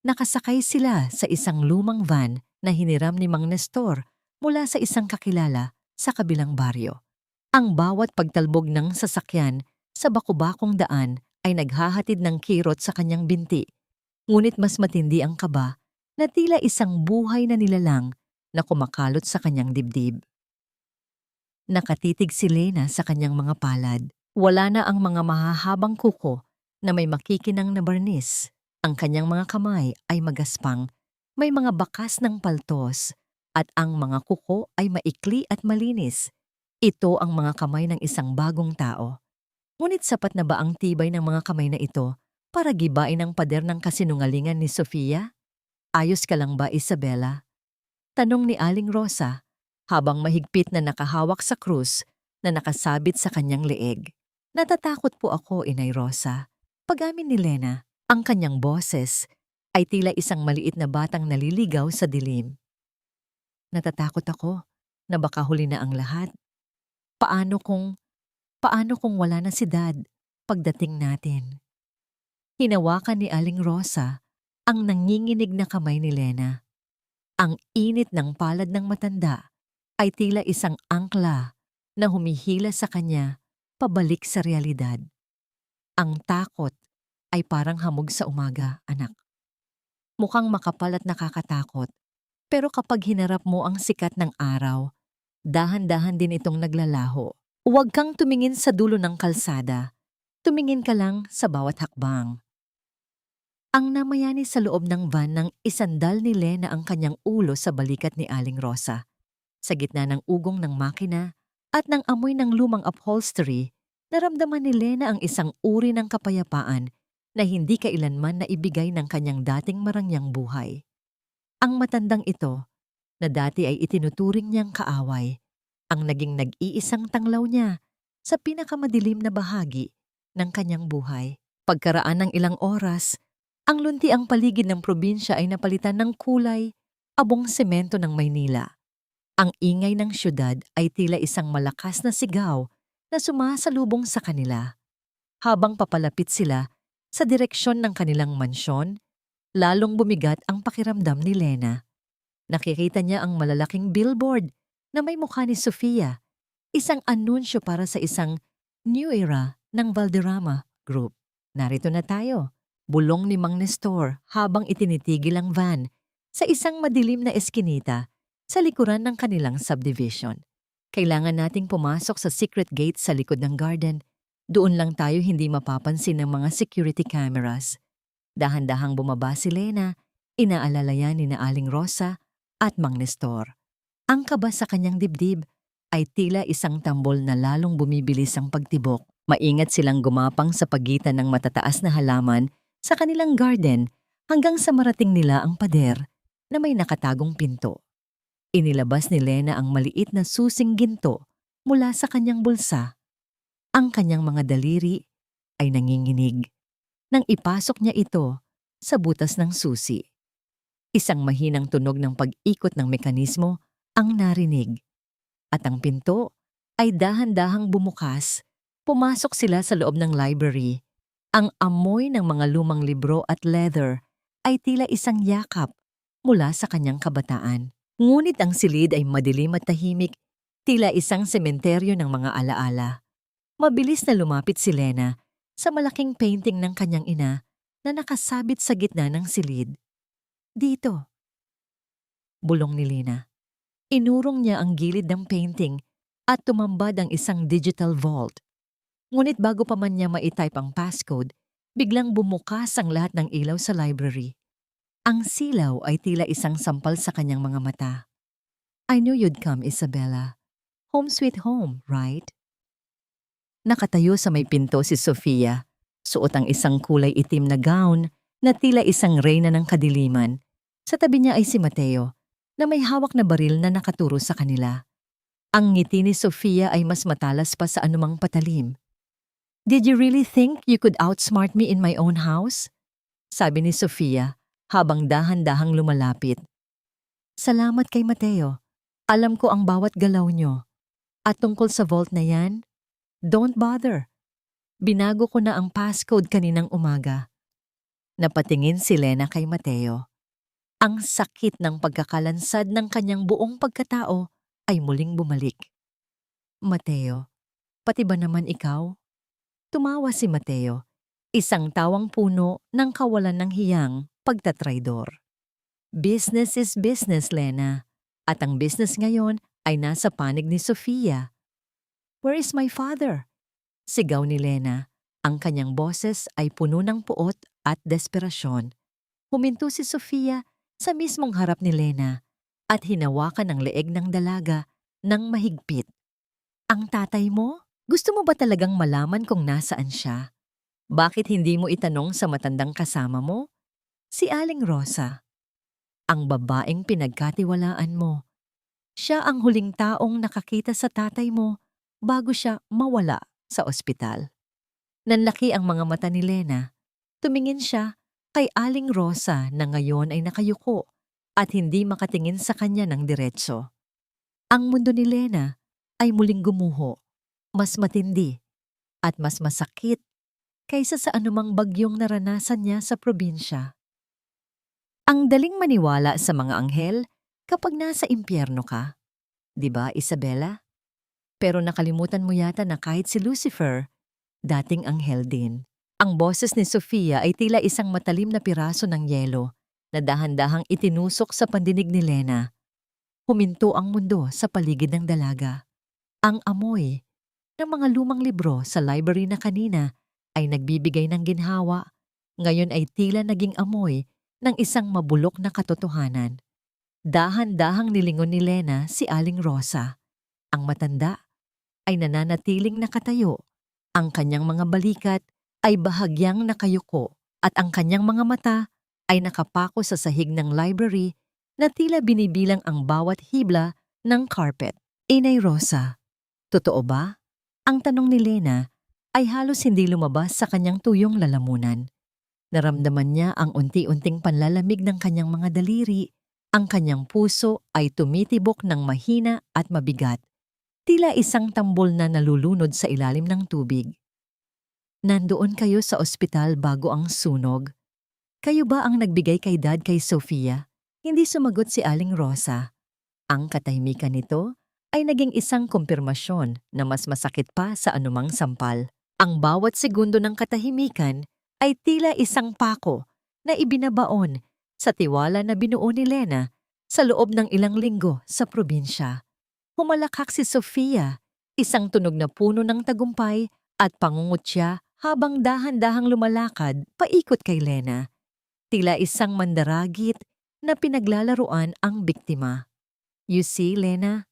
Nakasakay sila sa isang lumang van na hiniram ni Mang Nestor mula sa isang kakilala sa kabilang baryo. Ang bawat pagtalbog ng sasakyan sa bakubakong daan ay naghahatid ng kirot sa kanyang binti, ngunit mas matindi ang kaba na tila isang buhay na nilalang na kumakalot sa kanyang dibdib. Nakatitig si Lena sa kanyang mga palad. Wala na ang mga mahahabang kuko na may makikinang na barnis. Ang kanyang mga kamay ay magaspang, may mga bakas ng paltos, at ang mga kuko ay maikli at malinis. Ito ang mga kamay ng isang bagong tao. Ngunit sapat na ba ang tibay ng mga kamay na ito para gibain ang pader ng kasinungalingan ni Sofia? Ayos ka lang ba, Isabela? Tanong ni Aling Rosa habang mahigpit na nakahawak sa krus na nakasabit sa kanyang leeg. Natatakot po ako, Inay Rosa. Pag-amin ni Lena, ang kanyang boses ay tila isang maliit na batang naliligaw sa dilim. Natatakot ako na baka huli na ang lahat. Paano kung wala na si Dad pagdating natin? Hinawakan ni Aling Rosa ang nanginginig na kamay ni Lena. Ang init ng palad ng matanda ay tila isang angkla na humihila sa kanya pabalik sa realidad. Ang takot ay parang hamog sa umaga, anak. Mukhang makapal at nakakatakot, pero kapag hinarap mo ang sikat ng araw, dahan-dahan din itong naglalaho. Huwag kang tumingin sa dulo ng kalsada. Tumingin ka lang sa bawat hakbang. Ang namayani sa loob ng van nang isandal ni Lena ang kanyang ulo sa balikat ni Aling Rosa. Sa gitna ng ugong ng makina at ng amoy ng lumang upholstery, naramdaman ni Lena ang isang uri ng kapayapaan na hindi kailanman naibigay ng kanyang dating marangyang buhay. Ang matandang ito, na dati ay itinuturing niyang kaaway, ang naging nag-iisang tanglaw niya sa pinakamadilim na bahagi ng kanyang buhay. Pagkaraan ng ilang oras, ang luntiang paligid ng probinsya ay napalitan ng kulay, abong semento ng Maynila. Ang ingay ng syudad ay tila isang malakas na sigaw na sumasalubong sa kanila. Habang papalapit sila sa direksyon ng kanilang mansyon, lalong bumigat ang pakiramdam ni Lena. Nakikita niya ang malalaking billboard na may mukha ni Sofia, isang anunsyo para sa isang new era ng Valderrama Group. Narito na tayo, bulong ni Mang Nestor habang itinitigil ang van sa isang madilim na eskinita sa likuran ng kanilang subdivision. Kailangan nating pumasok sa secret gate sa likod ng garden. Doon lang tayo hindi mapapansin ng mga security cameras. Dahan-dahang bumaba si Lena, inaalalayan ni na Aling Rosa at Mang Nestor. Ang kaba sa kanyang dibdib ay tila isang tambol na lalong bumibilis ang pagtibok. Maingat silang gumapang sa pagitan ng matataas na halaman sa kanilang garden hanggang sa marating nila ang pader na may nakatagong pinto. Inilabas ni Lena ang maliit na susing ginto mula sa kanyang bulsa. Ang kanyang mga daliri ay nanginginig nang ipasok niya ito sa butas ng susi. Isang mahinang tunog ng pag-ikot ng mekanismo ang narinig. At ang pinto ay dahan-dahang bumukas. Pumasok sila sa loob ng library. Ang amoy ng mga lumang libro at leather ay tila isang yakap mula sa kanyang kabataan. Ngunit ang silid ay madilim at tahimik, tila isang sementeryo ng mga alaala. Mabilis na lumapit si Lena sa malaking painting ng kanyang ina na nakasabit sa gitna ng silid. Dito. Bulong ni Lena. Inurong niya ang gilid ng painting at tumambad ang isang digital vault. Ngunit bago pa man niya ma-type ang passcode, biglang bumukas ang lahat ng ilaw sa library. Ang silaw ay tila isang sampal sa kanyang mga mata. I knew you'd come, Isabela. Home sweet home, right? Nakatayo sa may pinto si Sofia, suot ang isang kulay itim na gown na tila isang reyna ng kadiliman. Sa tabi niya ay si Mateo, na may hawak na baril na nakaturo sa kanila. Ang ngiti ni Sofia ay mas matalas pa sa anumang patalim. Did you really think you could outsmart me in my own house? Sabi ni Sofia habang dahan-dahang lumalapit. Salamat kay Mateo. Alam ko ang bawat galaw niyo. At tungkol sa vault na yan, don't bother. Binago ko na ang passcode kaninang umaga. Napatingin si Lena kay Mateo. Ang sakit ng pagkakalansad ng kanyang buong pagkatao ay muling bumalik. Mateo, pati ba naman ikaw? Tumawa si Mateo, isang tawang puno ng kawalan ng hiyang pagtatraydor. Business is business, Lena. At ang business ngayon ay nasa panig ni Sofia. Where is my father? Sigaw ni Lena. Ang kanyang boses ay puno ng puot at desperasyon. Huminto si Sofia sa mismong harap ni Lena at hinawakan ang leeg ng dalaga ng mahigpit. Ang tatay mo? Gusto mo ba talagang malaman kung nasaan siya? Bakit hindi mo itanong sa matandang kasama mo? Si Aling Rosa. Ang babaeng pinagkatiwalaan mo. Siya ang huling taong nakakita sa tatay mo bago siya mawala sa ospital. Nanlaki ang mga mata ni Lena. Tumingin siya kay Aling Rosa na ngayon ay nakayuko at hindi makatingin sa kanya ng diretso. Ang mundo ni Lena ay muling gumuho, mas matindi at mas masakit kaysa sa anumang bagyong naranasan niya sa probinsya. Ang daling maniwala sa mga anghel kapag nasa impyerno ka. 'Di ba, Isabela? Pero nakalimutan mo yata na kahit si Lucifer, dating anghel din. Ang boses ni Sofia ay tila isang matalim na piraso ng yelo na dahan-dahang itinusok sa pandinig ni Lena. Huminto ang mundo sa paligid ng dalaga. Ang amoy ng mga lumang libro sa library na kanina ay nagbibigay ng ginhawa. Ngayon ay tila naging amoy ng isang mabulok na katotohanan. Dahan-dahang nilingon ni Lena si Aling Rosa. Ang matanda ay nananatiling nakatayo. Ang kanyang mga balikat ay bahagyang nakayuko at ang kanyang mga mata ay nakapako sa sahig ng library na tila binibilang ang bawat hibla ng carpet. Inay Rosa, totoo ba? Ang tanong ni Lena ay halos hindi lumabas sa kanyang tuyong lalamunan. Naramdaman niya ang unti-unting panlalamig ng kanyang mga daliri. Ang kanyang puso ay tumitibok ng mahina at mabigat. Tila isang tambol na nalulunod sa ilalim ng tubig. Nandoon kayo sa ospital bago ang sunog. Kayo ba ang nagbigay kay Dad kay Sofia? Hindi sumagot si Aling Rosa. Ang katahimikan nito ay naging isang kumpirmasyon na mas masakit pa sa anumang sampal. Ang bawat segundo ng katahimikan ay tila isang pako na ibinabaon sa tiwala na binuo ni Lena sa loob ng ilang linggo sa probinsya. Humalakhak si Sofia, isang tunog na puno ng tagumpay at pangungutya habang dahan-dahang lumalakad paikot kay Lena. Tila isang mandaragit na pinaglalaruan ang biktima. You see, Lena,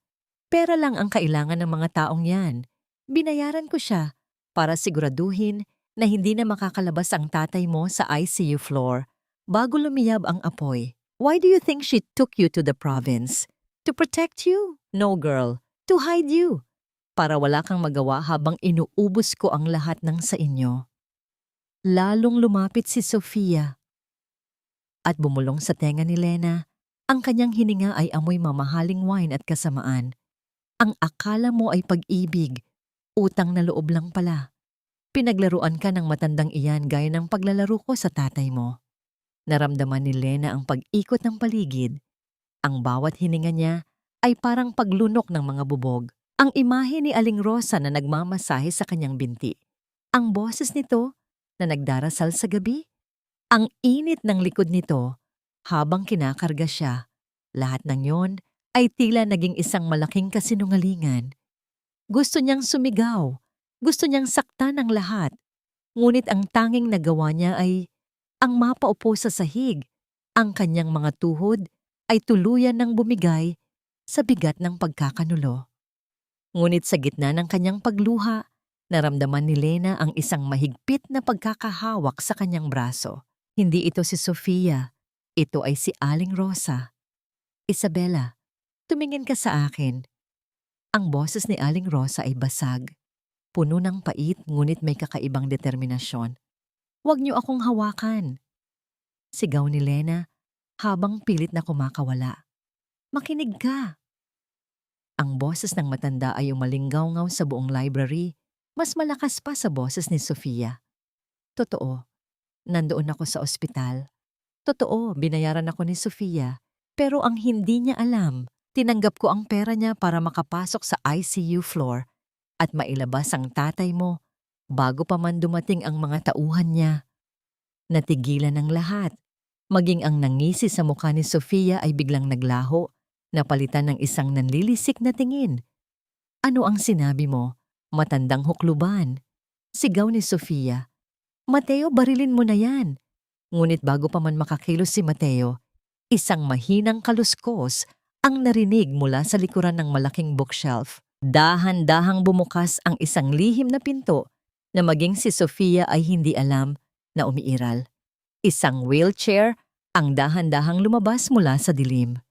pera lang ang kailangan ng mga taong yan. Binayaran ko siya para siguraduhin na hindi na makakalabas ang tatay mo sa ICU floor bago lumiyab ang apoy. Why do you think she took you to the province? To protect you? No, girl. To hide you. Para wala kang magawa habang inuubos ko ang lahat ng sa inyo. Lalong lumapit si Sofia at bumulong sa tenga ni Lena. Ang kanyang hininga ay amoy mamahaling wine at kasamaan. Ang akala mo ay pag-ibig, utang na loob lang pala. Pinaglaruan ka ng matandang iyan gaya ng paglalaro ko sa tatay mo. Naramdaman ni Lena ang pag-ikot ng paligid. Ang bawat hininga niya ay parang paglunok ng mga bubog. Ang imahe ni Aling Rosa na nagmamasahe sa kanyang binti. Ang boses nito na nagdarasal sa gabi. Ang init ng likod nito habang kinakarga siya. Lahat ng yon ay tila naging isang malaking kasinungalingan. Gusto niyang sumigaw. Gusto niyang saktan ang lahat. Ngunit ang tanging nagawa niya ay ang mapaupo sa sahig. Ang kanyang mga tuhod ay tuluyan ng bumigay sa bigat ng pagkakanulo. Ngunit sa gitna ng kanyang pagluha, naramdaman ni Lena ang isang mahigpit na pagkakahawak sa kanyang braso. Hindi ito si Sofia. Ito ay si Aling Rosa. Isabela, tumingin ka sa akin. Ang boses ni Aling Rosa ay basag. Puno ng pait ngunit may kakaibang determinasyon. Huwag niyo akong hawakan. Sigaw ni Lena habang pilit na kumakawala. Makinig ka. Ang boses ng matanda ay umalinggaw-ngaw sa buong library, mas malakas pa sa boses ni Sofia. Totoo, nandoon ako sa ospital. Totoo, binayaran ako ni Sofia. Pero ang hindi niya alam, tinanggap ko ang pera niya para makapasok sa ICU floor at mailabas ang tatay mo Bago pa man dumating ang mga tauhan niya, natigilan ng lahat. Maging ang nangisi sa mukha ni Sofia ay biglang naglaho, napalitan ng isang nanlilisik na tingin. "Ano ang sinabi mo? Matandang hukluban." Sigaw ni Sofia. "Mateo, barilin mo na yan." Ngunit bago pa man makakilos si Mateo, isang mahinang kaluskos ang narinig mula sa likuran ng malaking bookshelf. Dahan-dahang bumukas ang isang lihim na pinto na maging si Sofia ay hindi alam na umiiral. Isang wheelchair ang dahan-dahang lumabas mula sa dilim.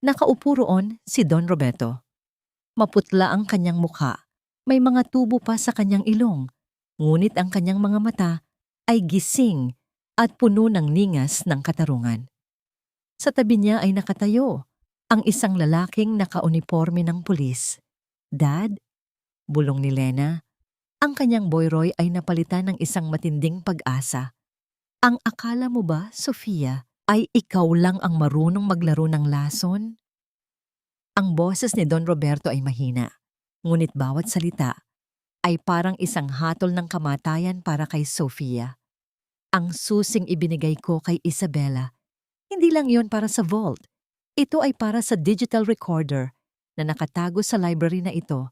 Nakaupo roon si Don Roberto. Maputla ang kanyang mukha, may mga tubo pa sa kanyang ilong, ngunit ang kanyang mga mata ay gising at puno ng ningas ng katarungan. Sa tabi niya ay nakatayo ang isang lalaking nakauniporme ng pulis. "Dad?" bulong ni Lena. Ang kanyang boyroy ay napalitan ng isang matinding pag-asa. "Ang akala mo ba, Sofia, ay ikaw lang ang marunong maglaro ng lason?" Ang boses ni Don Roberto ay mahina, ngunit bawat salita ay parang isang hatol ng kamatayan para kay Sofia. "Ang susing ibinigay ko kay Isabela, hindi lang yon para sa vault. Ito ay para sa digital recorder na nakatago sa library na ito,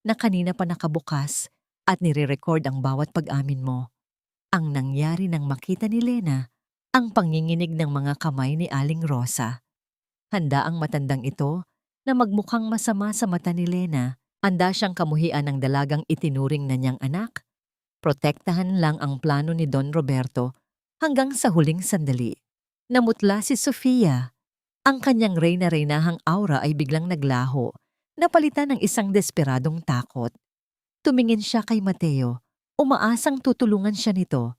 na kanina pa nakabukas at nire-record ang bawat pag-amin mo." Ang nangyari nang makita ni Lena ang panginginig ng mga kamay ni Aling Rosa. Handa ang matandang ito na magmukhang masama sa mata ni Lena. Handa siyang kamuhian ng dalagang itinuring na niyang anak. Protektahan lang ang plano ni Don Roberto hanggang sa huling sandali. Namutla si Sofia. Ang kanyang reyna-reynahang aura ay biglang naglaho, napalitan ng isang desperadong takot. Tumingin siya kay Mateo. Umaasang tutulungan siya nito,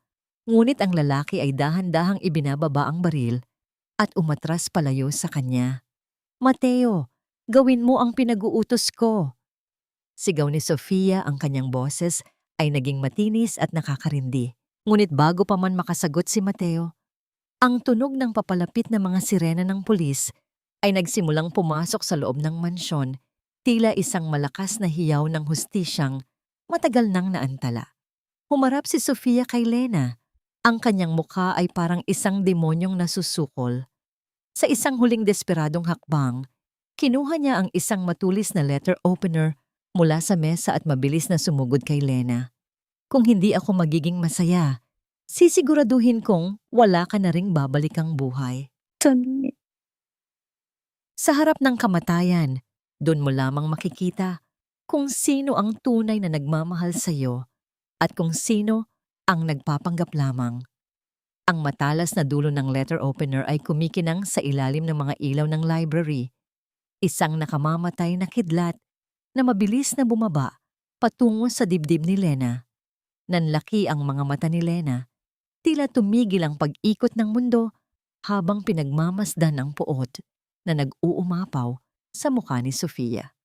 ngunit ang lalaki ay dahan-dahang ibinababa ang baril at umatras palayo sa kanya. "Mateo, gawin mo ang pinag-uutos ko." Sigaw ni Sofia, ang kanyang boses ay naging matinis at nakakarindi. Ngunit bago pa man makasagot si Mateo, ang tunog ng papalapit na mga sirena ng pulis ay nagsimulang pumasok sa loob ng mansyon, tila isang malakas na hiyaw ng hustisyang matagal nang naantala. Humarap si Sofia kay Lena. Ang kanyang mukha ay parang isang demonyong nasusukol. Sa isang huling desperadong hakbang, kinuha niya ang isang matulis na letter opener mula sa mesa at mabilis na sumugod kay Lena. "Kung hindi ako magiging masaya, sisiguraduhin kong wala ka na ring babalikang buhay." Sa harap ng kamatayan, doon mo lamang makikita kung sino ang tunay na nagmamahal sa iyo at kung sino ang nagpapanggap lamang. Ang matalas na dulo ng letter opener ay kumikinang sa ilalim ng mga ilaw ng library. Isang nakamamatay na kidlat na mabilis na bumaba patungo sa dibdib ni Lena. Nanlaki ang mga mata ni Lena. Tila tumigil ang pag-ikot ng mundo habang pinagmamasdan ang puot na nag-uumapaw sa mukha ni Sofia.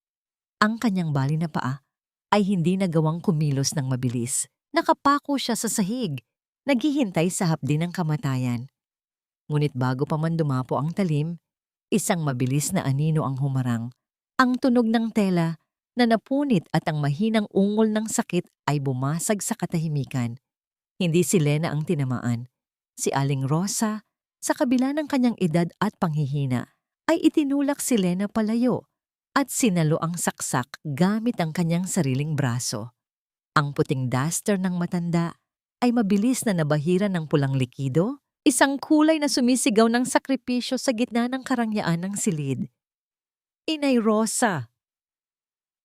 Ang kanyang bali na paa ay hindi nagawang kumilos ng mabilis. Nakapako siya sa sahig, naghihintay sa hapdi ng kamatayan. Ngunit bago pa man dumapo ang talim, isang mabilis na anino ang humarang. Ang tunog ng tela na napunit at ang mahinang ungol ng sakit ay bumasag sa katahimikan. Hindi si Lena ang tinamaan. Si Aling Rosa, sa kabila ng kanyang edad at panghihina, ay itinulak si Lena palayo at sinalo ang saksak gamit ang kanyang sariling braso. Ang puting duster ng matanda ay mabilis na nabahira ng pulang likido, isang kulay na sumisigaw ng sakripisyo sa gitna ng karangyaan ng silid. "Inay Rosa!"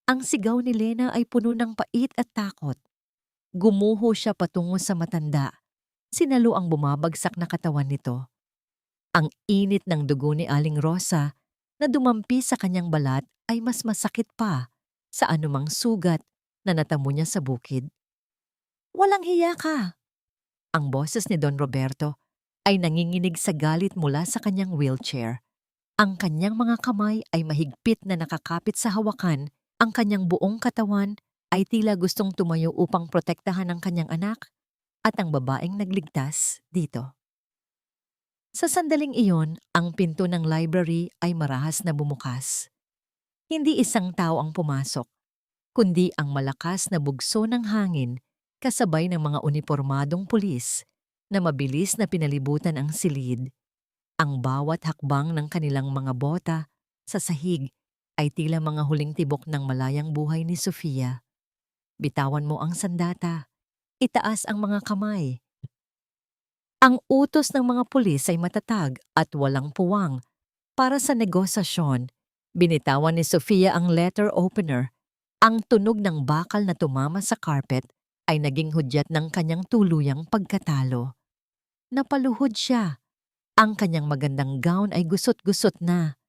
Ang sigaw ni Lena ay puno ng pait at takot. Gumuho siya patungo sa matanda. Sinalo ang bumabagsak na katawan nito. Ang init ng dugo ni Aling Rosa na dumampi sa kanyang balat ay mas masakit pa sa anumang sugat na natamo niya sa bukid. "Walang hiya ka!" Ang boses ni Don Roberto ay nanginginig sa galit mula sa kanyang wheelchair. Ang kanyang mga kamay ay mahigpit na nakakapit sa hawakan, ang kanyang buong katawan ay tila gustong tumayo upang protektahan ang kanyang anak at ang babaeng nagligtas dito. Sa sandaling iyon, ang pinto ng library ay marahas na bumukas. Hindi isang tao ang pumasok, kundi ang malakas na bugso ng hangin kasabay ng mga unipormadong pulis na mabilis na pinalibutan ang silid. Ang bawat hakbang ng kanilang mga bota sa sahig ay tila mga huling tibok ng malayang buhay ni Sofia. Bitawan mo ang sandata. Itaas ang mga kamay. Ang utos ng mga pulis ay matatag at walang puwang. Para sa negosasyon, binitawan ni Sofia ang letter opener. Ang tunog ng bakal na tumama sa carpet ay naging hudyat ng kanyang tuluyang pagkatalo. Napaluhod siya. Ang kanyang magandang gown ay gusot-gusot na.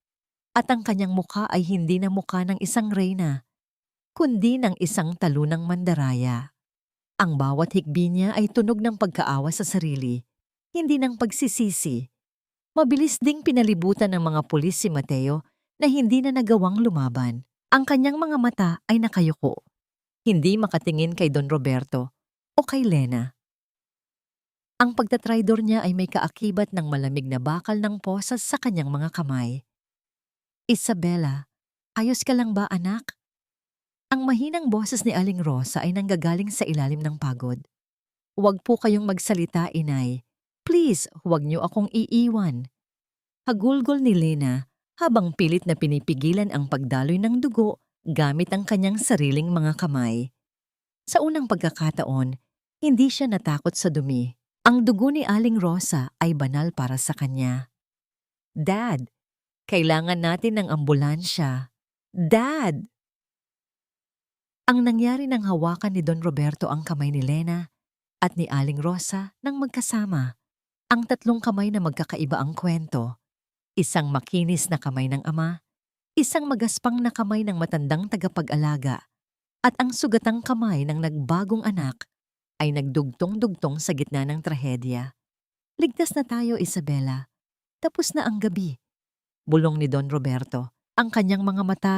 At ang kanyang mukha ay hindi na mukha ng isang reyna, kundi ng isang talunang mandaraya. Ang bawat hikbi niya ay tunog ng pagkaawa sa sarili, hindi ng pagsisisi. Mabilis ding pinalibutan ng mga pulis si Mateo na hindi na nagawang lumaban. Ang kanyang mga mata ay nakayuko, hindi makatingin kay Don Roberto o kay Lena. Ang pagtatraidor niya ay may kaakibat ng malamig na bakal ng posas sa kanyang mga kamay. Isabela, ayos ka lang ba anak? Ang mahinang boses ni Aling Rosa ay nanggagaling sa ilalim ng pagod. Huwag po kayong magsalita, inay. Please, huwag niyo akong iiwan. Hagulgol ni Lena habang pilit na pinipigilan ang pagdaloy ng dugo gamit ang kanyang sariling mga kamay. Sa unang pagkakataon, hindi siya natakot sa dumi. Ang dugo ni Aling Rosa ay banal para sa kanya. Dad, kailangan natin ng ambulansya. Dad! Ang nangyari nang hawakan ni Don Roberto ang kamay ni Lena at ni Aling Rosa nang magkasama. Ang tatlong kamay na magkakaiba ang kwento. Isang makinis na kamay ng ama, isang magaspang na kamay ng matandang tagapag-alaga, at ang sugatang kamay ng nagbagong anak ay nagdugtong-dugtong sa gitna ng trahedya. Ligtas na tayo, Isabela. Tapos na ang gabi. Bulong ni Don Roberto. Ang kanyang mga mata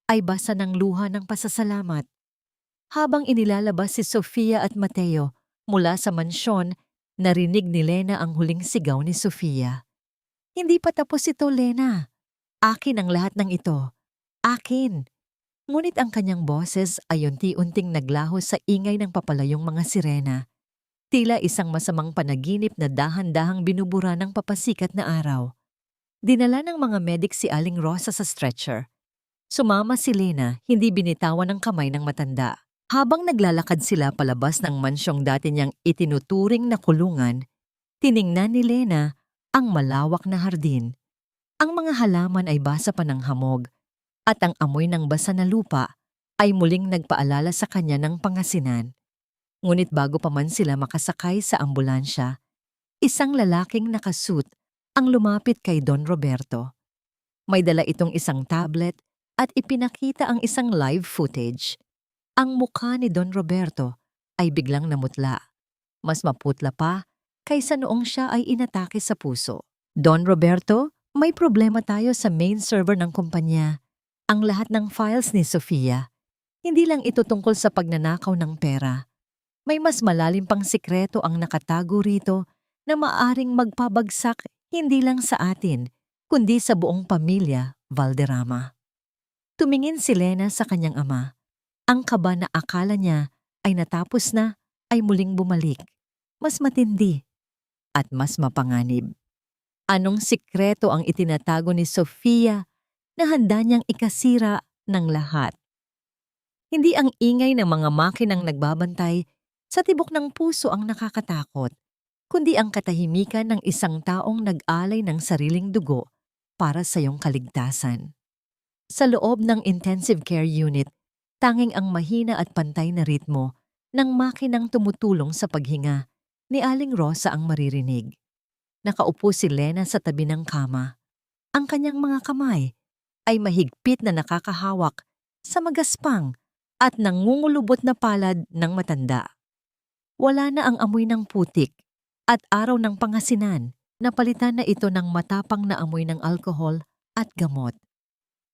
ay basa ng luha ng pasasalamat. Habang inilalabas si Sofia at Mateo mula sa mansyon, narinig ni Lena ang huling sigaw ni Sofia. Hindi pa tapos ito, Lena. Akin ang lahat ng ito. Akin. Ngunit ang kanyang boses ay unti-unting naglaho sa ingay ng papalayong mga sirena. Tila isang masamang panaginip na dahan-dahang binubura ng papasikat na araw. Dinala ng mga medik si Aling Rosa sa stretcher. Sumama si Lena, hindi binitawan ng kamay ng matanda. Habang naglalakad sila palabas ng mansyong dati niyang itinuturing na kulungan, tiningnan ni Lena ang malawak na hardin. Ang mga halaman ay basa pa ng hamog, at ang amoy ng basa na lupa ay muling nagpaalala sa kanya ng pangasinan. Ngunit bago pa man sila makasakay sa ambulansya, isang lalaking nakasuit ang lumapit kay Don Roberto. May dala itong isang tablet at ipinakita ang isang live footage. Ang mukha ni Don Roberto ay biglang namutla. Mas maputla pa kaysa noong siya ay inatake sa puso. Don Roberto, may problema tayo sa main server ng kumpanya. Ang lahat ng files ni Sofia. Hindi lang ito tungkol sa pagnanakaw ng pera. May mas malalim pang sikreto ang nakatago rito na maaring magpabagsak hindi lang sa atin, kundi sa buong pamilya, Valderrama. Tumingin si Lena sa kanyang ama. Ang kaba na akala niya ay natapos na ay muling bumalik. Mas matindi at mas mapanganib. Anong sikreto ang itinatago ni Sofia na handa niyang ikasira ng lahat? Hindi ang ingay ng mga makinang nagbabantay sa tibok ng puso ang nakakatakot, kundi ang katahimikan ng isang taong nag-alay ng sariling dugo para sa iyong kaligtasan. Sa loob ng intensive care unit, tanging ang mahina at pantay na ritmo ng makinang tumutulong sa paghinga ni Aling Rosa ang maririnig. Nakaupo si Lena sa tabi ng kama. Ang kanyang mga kamay ay mahigpit na nakakahawak sa magaspang at nangungulubot na palad ng matanda. Wala na ang amoy ng putik at araw ng pangasinan, napalitan na ito ng matapang na amoy ng alkohol at gamot.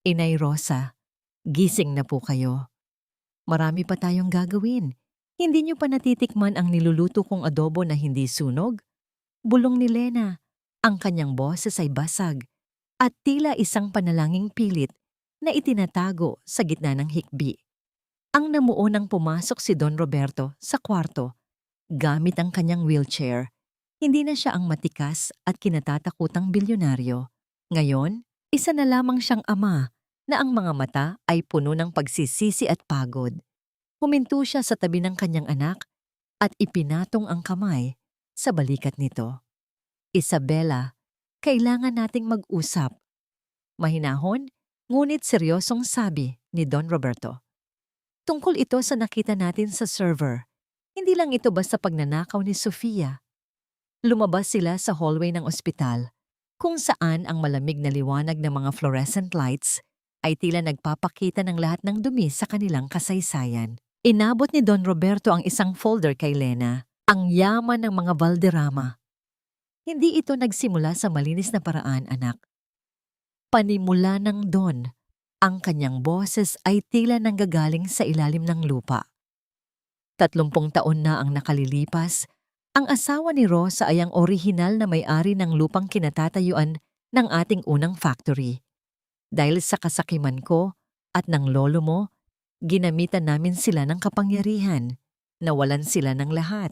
Inay Rosa, gising na po kayo. Marami pa tayong gagawin. Hindi niyo pa natitikman ang niluluto kong adobo na hindi sunog? Bulong ni Lena. Ang kanyang boses ay basag at tila isang panalangin pilit na itinatago sa gitna ng hikbi. Ang namuo nang pumasok si Don Roberto sa kwarto gamit ang kanyang wheelchair. Hindi na siya ang matikas at kinatatakutang bilyonaryo. Ngayon, isa na lamang siyang ama na ang mga mata ay puno ng pagsisisi at pagod. Huminto siya sa tabi ng kanyang anak at ipinatong ang kamay sa balikat nito. Isabela, kailangan nating mag-usap. Mahinahon, ngunit seryosong sabi ni Don Roberto. Tungkol ito sa nakita natin sa server. Hindi lang ito basta pagnanakaw ni Sofia. Lumabas sila sa hallway ng ospital, kung saan ang malamig na liwanag ng mga fluorescent lights ay tila nagpapakita ng lahat ng dumi sa kanilang kasaysayan. Inabot ni Don Roberto ang isang folder kay Lena, ang yaman ng mga Valderrama. Hindi ito nagsimula sa malinis na paraan, anak. Panimula ng Don, ang kanyang boses ay tila nanggagaling sa ilalim ng lupa. 30 taon na ang nakalilipas. Ang asawa ni Rosa ay ang orihinal na may-ari ng lupang kinatatayuan ng ating unang factory. Dahil sa kasakiman ko at ng lolo mo, ginamitan namin sila ng kapangyarihan. Nawalan sila ng lahat.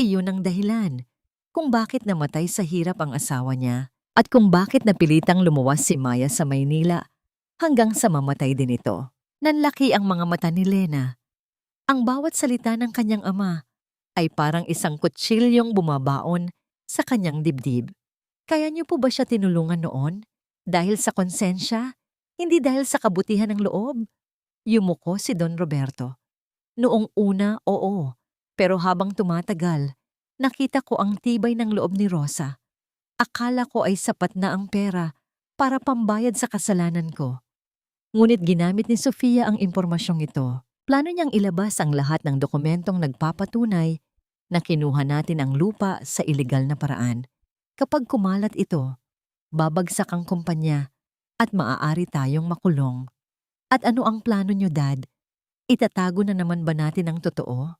Iyon ang dahilan kung bakit namatay sa hirap ang asawa niya at kung bakit napilitang lumuwas si Maya sa Maynila hanggang sa mamatay din ito. Nanlaki ang mga mata ni Lena. Ang bawat salita ng kanyang ama ay parang isang kutsilyong bumabaon sa kanyang dibdib. Kaya niyo po ba siya tinulungan noon? Dahil sa konsensya? Hindi dahil sa kabutihan ng loob? Yumuko si Don Roberto. Noong una, oo. Pero habang tumatagal, nakita ko ang tibay ng loob ni Rosa. Akala ko ay sapat na ang pera para pambayad sa kasalanan ko. Ngunit ginamit ni Sofia ang impormasyong ito. Plano niyang ilabas ang lahat ng dokumentong nagpapatunay na kinuha natin ang lupa sa ilegal na paraan. Kapag kumalat ito, babagsak ang kumpanya at maaari tayong makulong. At ano ang plano niyo, Dad? Itatago na naman ba natin ang totoo?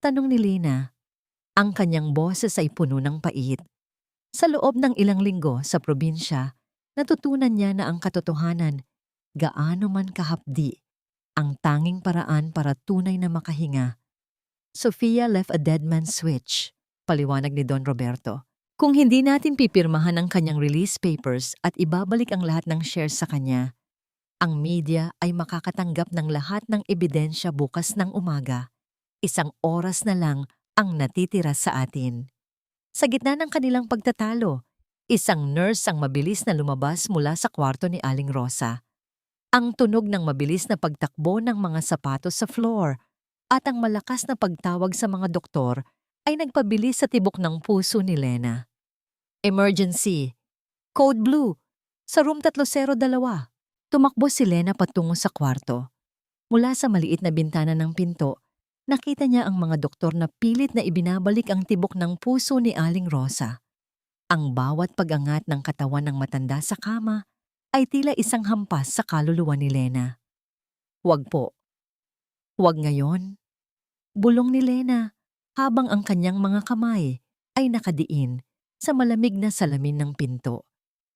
Tanong ni Lena. Ang kanyang boses ay puno ng pait. Sa loob ng ilang linggo sa probinsya, natutunan niya na ang katotohanan, gaano man kahapdi, ang tanging paraan para tunay na makahinga. Sofia left a dead man's switch, paliwanag ni Don Roberto. Kung hindi natin pipirmahan ang kanyang release papers at ibabalik ang lahat ng shares sa kanya, ang media ay makakatanggap ng lahat ng ebidensya bukas ng umaga. 1 oras na lang ang natitira sa atin. Sa gitna ng kanilang pagtatalo, isang nurse ang mabilis na lumabas mula sa kwarto ni Aling Rosa. Ang tunog ng mabilis na pagtakbo ng mga sapatos sa floor at ang malakas na pagtawag sa mga doktor ay nagpabilis sa tibok ng puso ni Lena. Emergency! Code Blue! Sa room 302. Tumakbo si Lena patungo sa kwarto. Mula sa maliit na bintana ng pinto, nakita niya ang mga doktor na pilit na ibinabalik ang tibok ng puso ni Aling Rosa. Ang bawat pag-angat ng katawan ng matanda sa kama ay tila isang hampas sa kaluluwa ni Lena. Huwag po. Huwag ngayon. Bulong ni Lena habang ang kanyang mga kamay ay nakadiin sa malamig na salamin ng pinto.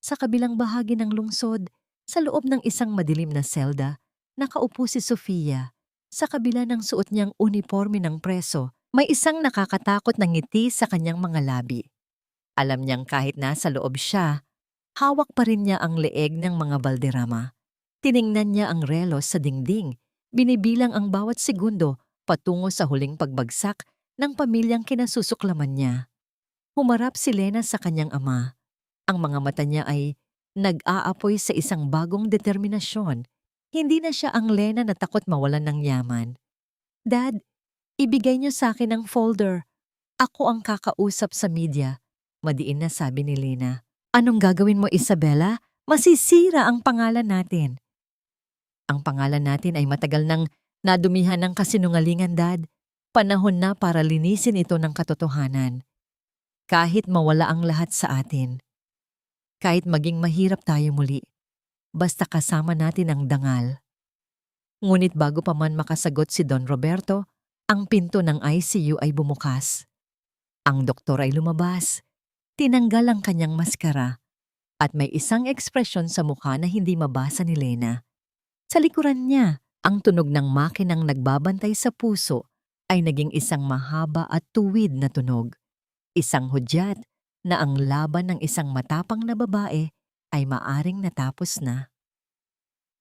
Sa kabilang bahagi ng lungsod, sa loob ng isang madilim na selda, nakaupo si Sofia. Sa kabila ng suot niyang uniforme ng preso, may isang nakakatakot na ngiti sa kanyang mga labi. Alam niyang kahit nasa loob siya, hawak pa rin niya ang leeg ng mga Valderrama. Tiningnan niya ang relos sa dingding, binibilang ang bawat segundo patungo sa huling pagbagsak ng pamilyang kinasusuklaman niya. Humarap si Lena sa kanyang ama. Ang mga mata niya ay nag-aapoy sa isang bagong determinasyon. Hindi na siya ang Lena na takot mawalan ng yaman. Dad, ibigay niyo sa akin ang folder. Ako ang kakausap sa media. Madiin na sabi ni Lena. Anong gagawin mo, Isabela? Masisira ang pangalan natin. Ang pangalan natin ay matagal nang nadumihan ng kasinungalingan, Dad. Panahon na para linisin ito ng katotohanan. Kahit mawala ang lahat sa atin. Kahit maging mahirap tayo muli. Basta kasama natin ang dangal. Ngunit bago pa man makasagot si Don Roberto, ang pinto ng ICU ay bumukas. Ang doktor ay lumabas. Tinanggal ang kanyang maskara at may isang ekspresyon sa mukha na hindi mabasa ni Lena. Sa likuran niya, Ang tunog ng makinang nagbabantay sa puso ay naging isang mahaba at tuwid na tunog. Isang hudyat na ang laban ng isang matapang na babae ay maaring natapos na.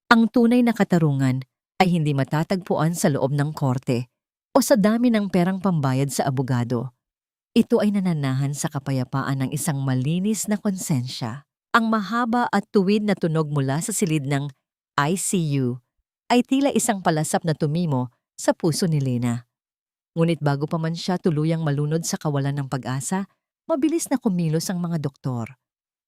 Ang tunay na katarungan ay hindi matatagpuan sa loob ng korte o sa dami ng perang pambayad sa abogado. Ito ay nananahan sa kapayapaan ng isang malinis na konsensya. Ang mahaba at tuwid na tunog mula sa silid ng ICU ay tila isang palasap na tumimo sa puso ni Lena. Ngunit bago pa man siya tuluyang malunod sa kawalan ng pag-asa, mabilis na kumilos ang mga doktor.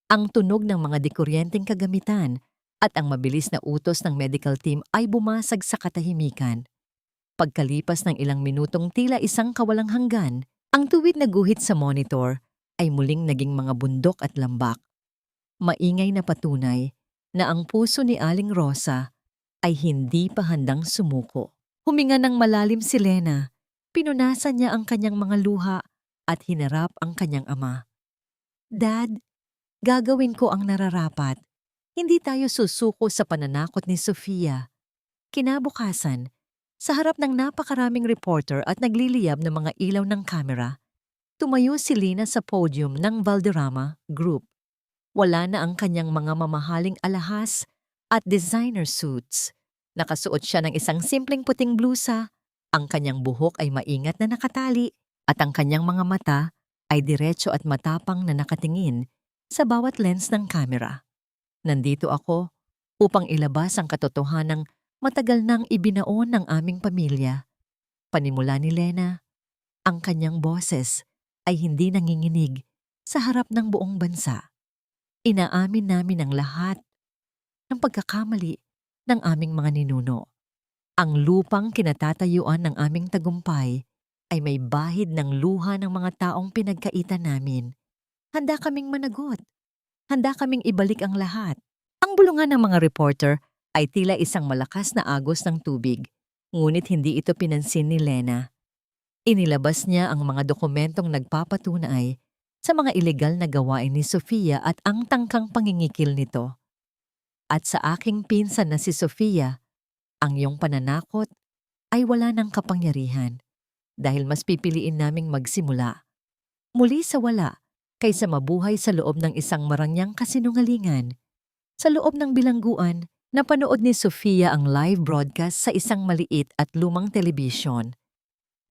Ang tunog ng mga dikuryenteng kagamitan at ang mabilis na utos ng medical team ay bumasag sa katahimikan. Pagkalipas ng ilang minutong tila isang kawalang hanggan, ang tuwid na guhit sa monitor ay muling naging mga bundok at lambak. Maingay na patunay na ang puso ni Aling Rosa ay hindi pa handang sumuko. Huminga ng malalim si Lena, pinunasan niya ang kanyang mga luha at hinarap ang kanyang ama. Dad, gagawin ko ang nararapat. Hindi tayo susuko sa pananakot ni Sofia. Kinabukasan, sa harap ng napakaraming reporter at nagliliyab ng mga ilaw ng kamera, tumayo si Lena sa podium ng Valderrama Group. Wala na ang kanyang mga mamahaling alahas at designer suits. Nakasuot siya ng isang simpleng puting blusa, ang kanyang buhok ay maingat na nakatali at ang kanyang mga mata ay diretso at matapang na nakatingin sa bawat lens ng kamera. Nandito ako upang ilabas ang katotohanang matagal nang ibinaon ng aming pamilya. Panimula ni Lena, ang kanyang boses ay hindi nanginginig sa harap ng buong bansa. Inaamin namin ang lahat ng pagkakamali ng aming mga ninuno. Ang lupang kinatatayuan ng aming tagumpay ay may bahid ng luha ng mga taong pinagkaitan namin. Handa kaming managot. Handa kaming ibalik ang lahat. Ang bulungan ng mga reporter ay tila isang malakas na agos ng tubig, ngunit hindi ito pinansin ni Lena. Inilabas niya ang mga dokumentong nagpapatunay sa mga ilegal na gawain ni Sofia at ang tangkang pangingikil nito. At sa aking pinsan na si Sofia, ang iyong pananakot ay wala ng kapangyarihan dahil mas pipiliin naming magsimula. Muli sa wala kaysa mabuhay sa loob ng isang marangyang kasinungalingan. Sa loob ng bilangguan, napanood ni Sofia ang live broadcast sa isang maliit at lumang telebisyon.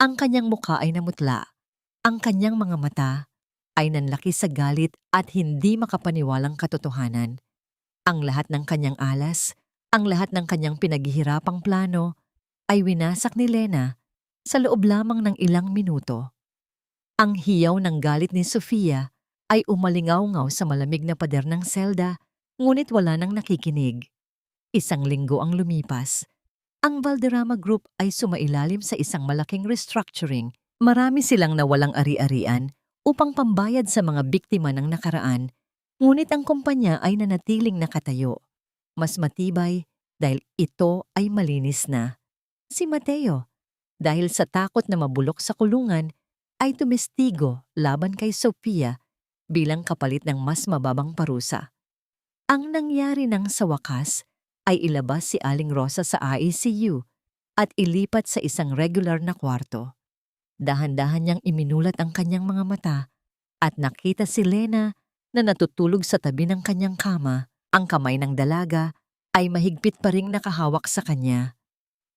Ang kanyang mukha ay namutla. Ang kanyang mga mata ay nanlaki sa galit at hindi makapaniwalang katotohanan. Ang lahat ng kanyang alas, ang lahat ng kanyang pinaghihirapang plano ay winasak ni Lena sa loob lamang ng ilang minuto. Ang hiyaw ng galit ni Sofia ay umalingaw-ngaw sa malamig na pader ng selda, ngunit wala nang nakikinig. Isang linggo ang lumipas. Ang Valderrama Group ay sumailalim sa isang malaking restructuring. Marami silang nawalang ari-arian upang pambayad sa mga biktima ng nakaraan, ngunit ang kumpanya ay nanatiling nakatayo. Mas matibay dahil ito ay malinis na. Si Mateo, dahil sa takot na mabulok sa kulungan, ay tumestigo laban kay Sofia bilang kapalit ng mas mababang parusa. Ang nangyari nang sa wakas ay ilabas si Aling Rosa sa ICU at ilipat sa isang regular na kwarto. Dahan-dahan niyang iminulat ang kanyang mga mata at nakita si Lena na natutulog sa tabi ng kanyang kama. Ang kamay ng dalaga ay mahigpit pa ring nakahawak sa kanya.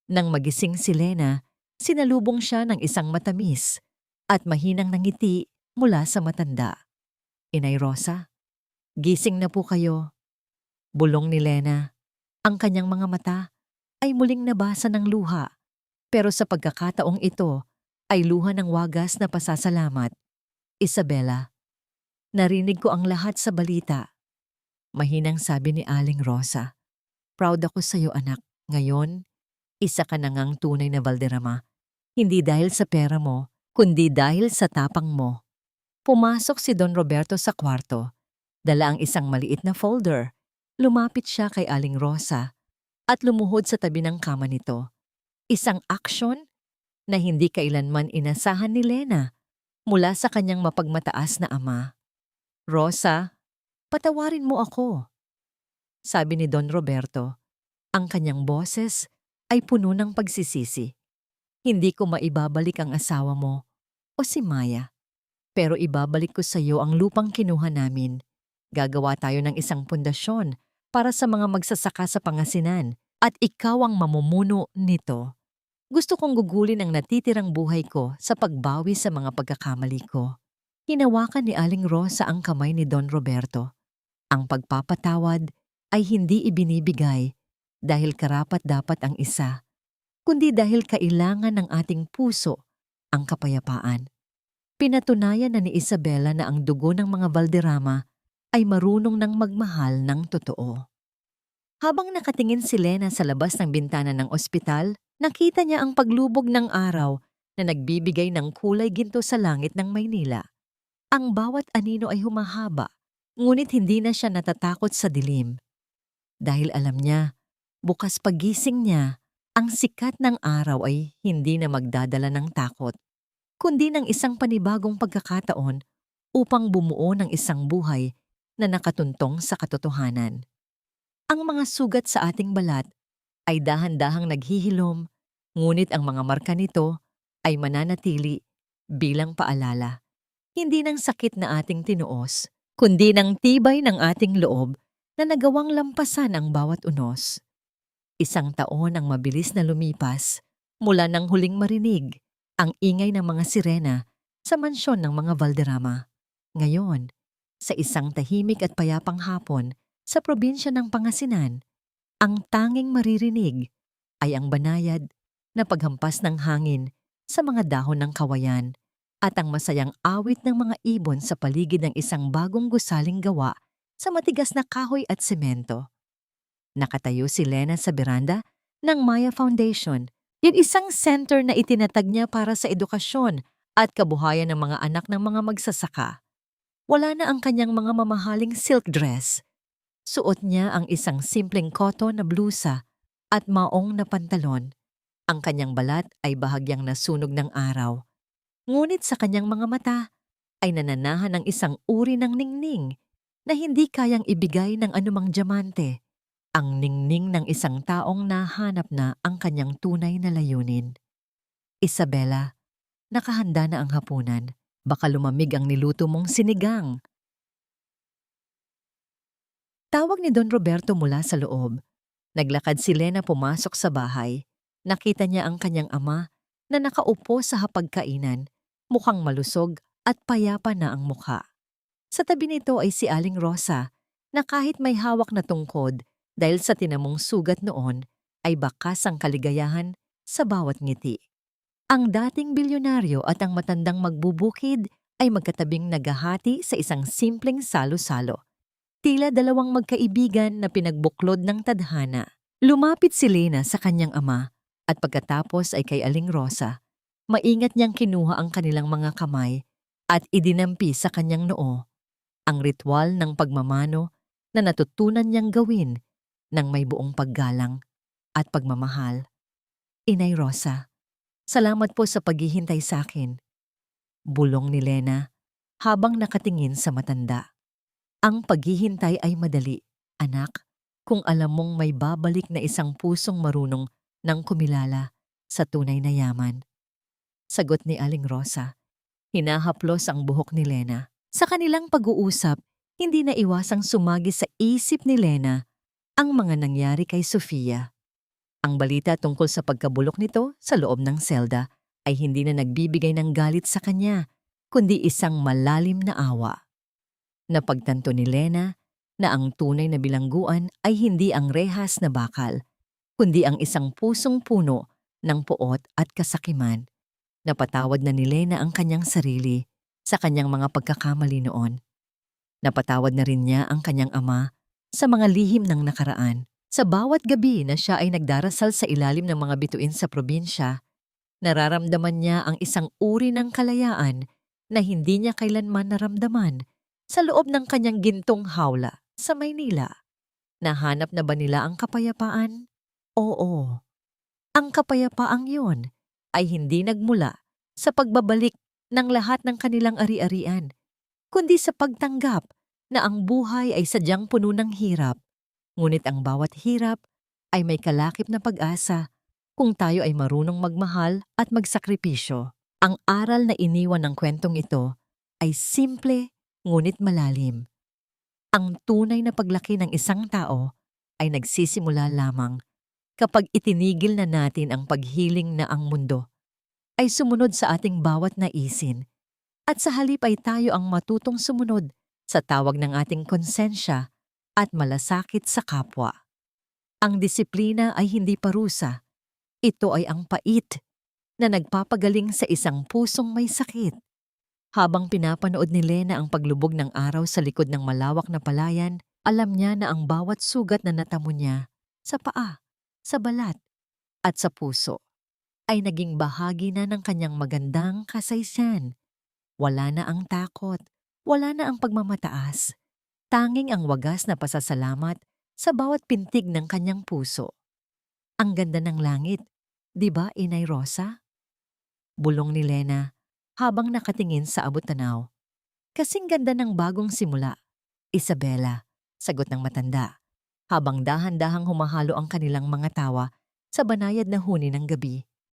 Nang magising si Lena, sinalubong siya ng isang matamis at mahinang nangiti mula sa matanda. Inay Rosa, gising na po kayo. Bulong ni Lena. Ang kanyang mga mata ay muling nabasa ng luha, pero sa pagkakataong ito ay luha ng wagas na pasasalamat. Isabela, narinig ko ang lahat sa balita. Mahinang sabi ni Aling Rosa. Proud ako sa iyo, anak. Ngayon, isa ka na ngang tunay na Valderrama. Hindi dahil sa pera mo, kundi dahil sa tapang mo. Pumasok si Don Roberto sa kwarto. Dala ang isang maliit na folder. Lumapit siya kay Aling Rosa at lumuhod sa tabi ng kama nito. Isang aksyon na hindi kailanman inasahan ni Lena mula sa kanyang mapagmataas na ama. Rosa, patawarin mo ako, sabi ni Don Roberto. Ang kanyang boses ay puno ng pagsisisi. Hindi ko maibabalik ang asawa mo o si Maya. Pero ibabalik ko sa iyo ang lupang kinuha namin. Gagawa tayo ng isang pundasyon para sa mga magsasaka sa Pangasinan at ikaw ang mamumuno nito. Gusto kong gugulin ang natitirang buhay ko sa pagbawi sa mga pagkakamali ko. Hinawakan ni Aling Rosa ang kamay ni Don Roberto. Ang pagpapatawad ay hindi ibinibigay dahil karapat-dapat ang isa, kundi dahil kailangan ng ating puso ang kapayapaan. Pinatunayan na ni Isabela na ang dugo ng mga Valderrama ay marunong ng magmahal ng totoo. Habang nakatingin si Lena sa labas ng bintana ng ospital, nakita niya ang paglubog ng araw na nagbibigay ng kulay ginto sa langit ng Maynila. Ang bawat anino ay humahaba, ngunit hindi na siya natatakot sa dilim. Dahil alam niya, bukas pagising niya, ang sikat ng araw ay hindi na magdadala ng takot, kundi ng isang panibagong pagkakataon upang bumuo ng isang buhay na nakatuntong sa katotohanan. Ang mga sugat sa ating balat ay dahan-dahang naghihilom, ngunit ang mga marka nito ay mananatili bilang paalala. Hindi ng sakit na ating tinuos, kundi ng tibay ng ating loob na nagawang lampasan ang bawat unos. Isang taon ang mabilis na lumipas mula nang huling marinig ang ingay ng mga sirena sa mansyon ng mga Valderrama. Ngayon, sa isang tahimik at payapang hapon sa probinsya ng Pangasinan, ang tanging maririnig ay ang banayad na paghampas ng hangin sa mga dahon ng kawayan at ang masayang awit ng mga ibon sa paligid ng isang bagong gusaling gawa sa matigas na kahoy at semento. Nakatayo si Lena sa beranda ng Maya Foundation, yung isang center na itinatag niya para sa edukasyon at kabuhayan ng mga anak ng mga magsasaka. Wala na ang kanyang mga mamahaling silk dress. Suot niya ang isang simpleng cotton na blusa at maong na pantalon. Ang kanyang balat ay bahagyang nasunog ng araw. Ngunit sa kanyang mga mata ay nananahan ng isang uri ng ningning na hindi kayang ibigay ng anumang diamante. Ang ningning ng isang taong nahanap na ang kanyang tunay na layunin. Isabela, nakahanda na ang hapunan. Baka lumamig ang niluto mong sinigang. Tawag ni Don Roberto mula sa loob. Naglakad si Lena pumasok sa bahay. Nakita niya ang kanyang ama na nakaupo sa hapagkainan, mukhang malusog at payapa na ang mukha. Sa tabi nito ay si Aling Rosa na kahit may hawak na tungkod dahil sa tinamong sugat noon ay bakas ang kaligayahan sa bawat ngiti. Ang dating bilyonaryo at ang matandang magbubukid ay magkatabing naghahati sa isang simpleng salo-salo. Tila dalawang magkaibigan na pinagbuklod ng tadhana. Lumapit si Lena sa kanyang ama at pagkatapos ay kay Aling Rosa. Maingat niyang kinuha ang kanilang mga kamay at idinampi sa kanyang noo. Ang ritual ng pagmamano na natutunan niyang gawin ng may buong paggalang at pagmamahal. Inay Rosa, salamat po sa paghihintay sa akin. Bulong ni Lena habang nakatingin sa matanda. Ang paghihintay ay madali, anak, kung alam mong may babalik na isang pusong marunong ng kumilala sa tunay na yaman. Sagot ni Aling Rosa. Hinahaplos ang buhok ni Lena. Sa kanilang pag-uusap, hindi na iwasang sumagi sa isip ni Lena ang mga nangyari kay Sofia. Ang balita tungkol sa pagkabulok nito sa loob ng selda ay hindi na nagbibigay ng galit sa kanya, kundi isang malalim na awa. Napagtanto ni Lena na ang tunay na bilangguan ay hindi ang rehas na bakal, kundi ang isang pusong puno ng puot at kasakiman. Napatawad na ni Lena ang kanyang sarili sa kanyang mga pagkakamali noon. Napatawad na rin niya ang kanyang ama sa mga lihim ng nakaraan. Sa bawat gabi na siya ay nagdarasal sa ilalim ng mga bituin sa probinsya, nararamdaman niya ang isang uri ng kalayaan na hindi niya kailanman naramdaman sa loob ng kanyang gintong hawla sa Maynila. Nahanap na ba nila ang kapayapaan? Oo. Ang kapayapaang yun ay hindi nagmula sa pagbabalik ng lahat ng kanilang ari-arian, kundi sa pagtanggap na ang buhay ay sadyang puno ng hirap. Ngunit ang bawat hirap ay may kalakip na pag-asa kung tayo ay marunong magmahal at magsakripisyo. Ang aral na iniwan ng kwentong ito ay simple ngunit malalim. Ang tunay na paglaki ng isang tao ay nagsisimula lamang kapag itinigil na natin ang paghiling na ang mundo ay sumunod sa ating bawat naisin at sa halip ay tayo ang matutong sumunod sa tawag ng ating konsensya at malasakit sa kapwa. Ang disiplina ay hindi parusa. Ito ay ang pait na nagpapagaling sa isang pusong may sakit. Habang pinapanood ni Lena ang paglubog ng araw sa likod ng malawak na palayan, alam niya na ang bawat sugat na natamo niya sa paa, sa balat, at sa puso ay naging bahagi na ng kanyang magandang kasaysayan. Wala na ang takot, wala na ang pagmamataas. Tanging ang wagas na pasasalamat sa bawat pintig ng kanyang puso. Ang ganda ng langit, di ba, Inay Rosa? Bulong ni Lena habang nakatingin sa abot-tanaw. Kasing ganda ng bagong simula, Isabela, sagot ng matanda, habang dahan-dahang humahalo ang kanilang mga tawa sa banayad na huni ng gabi.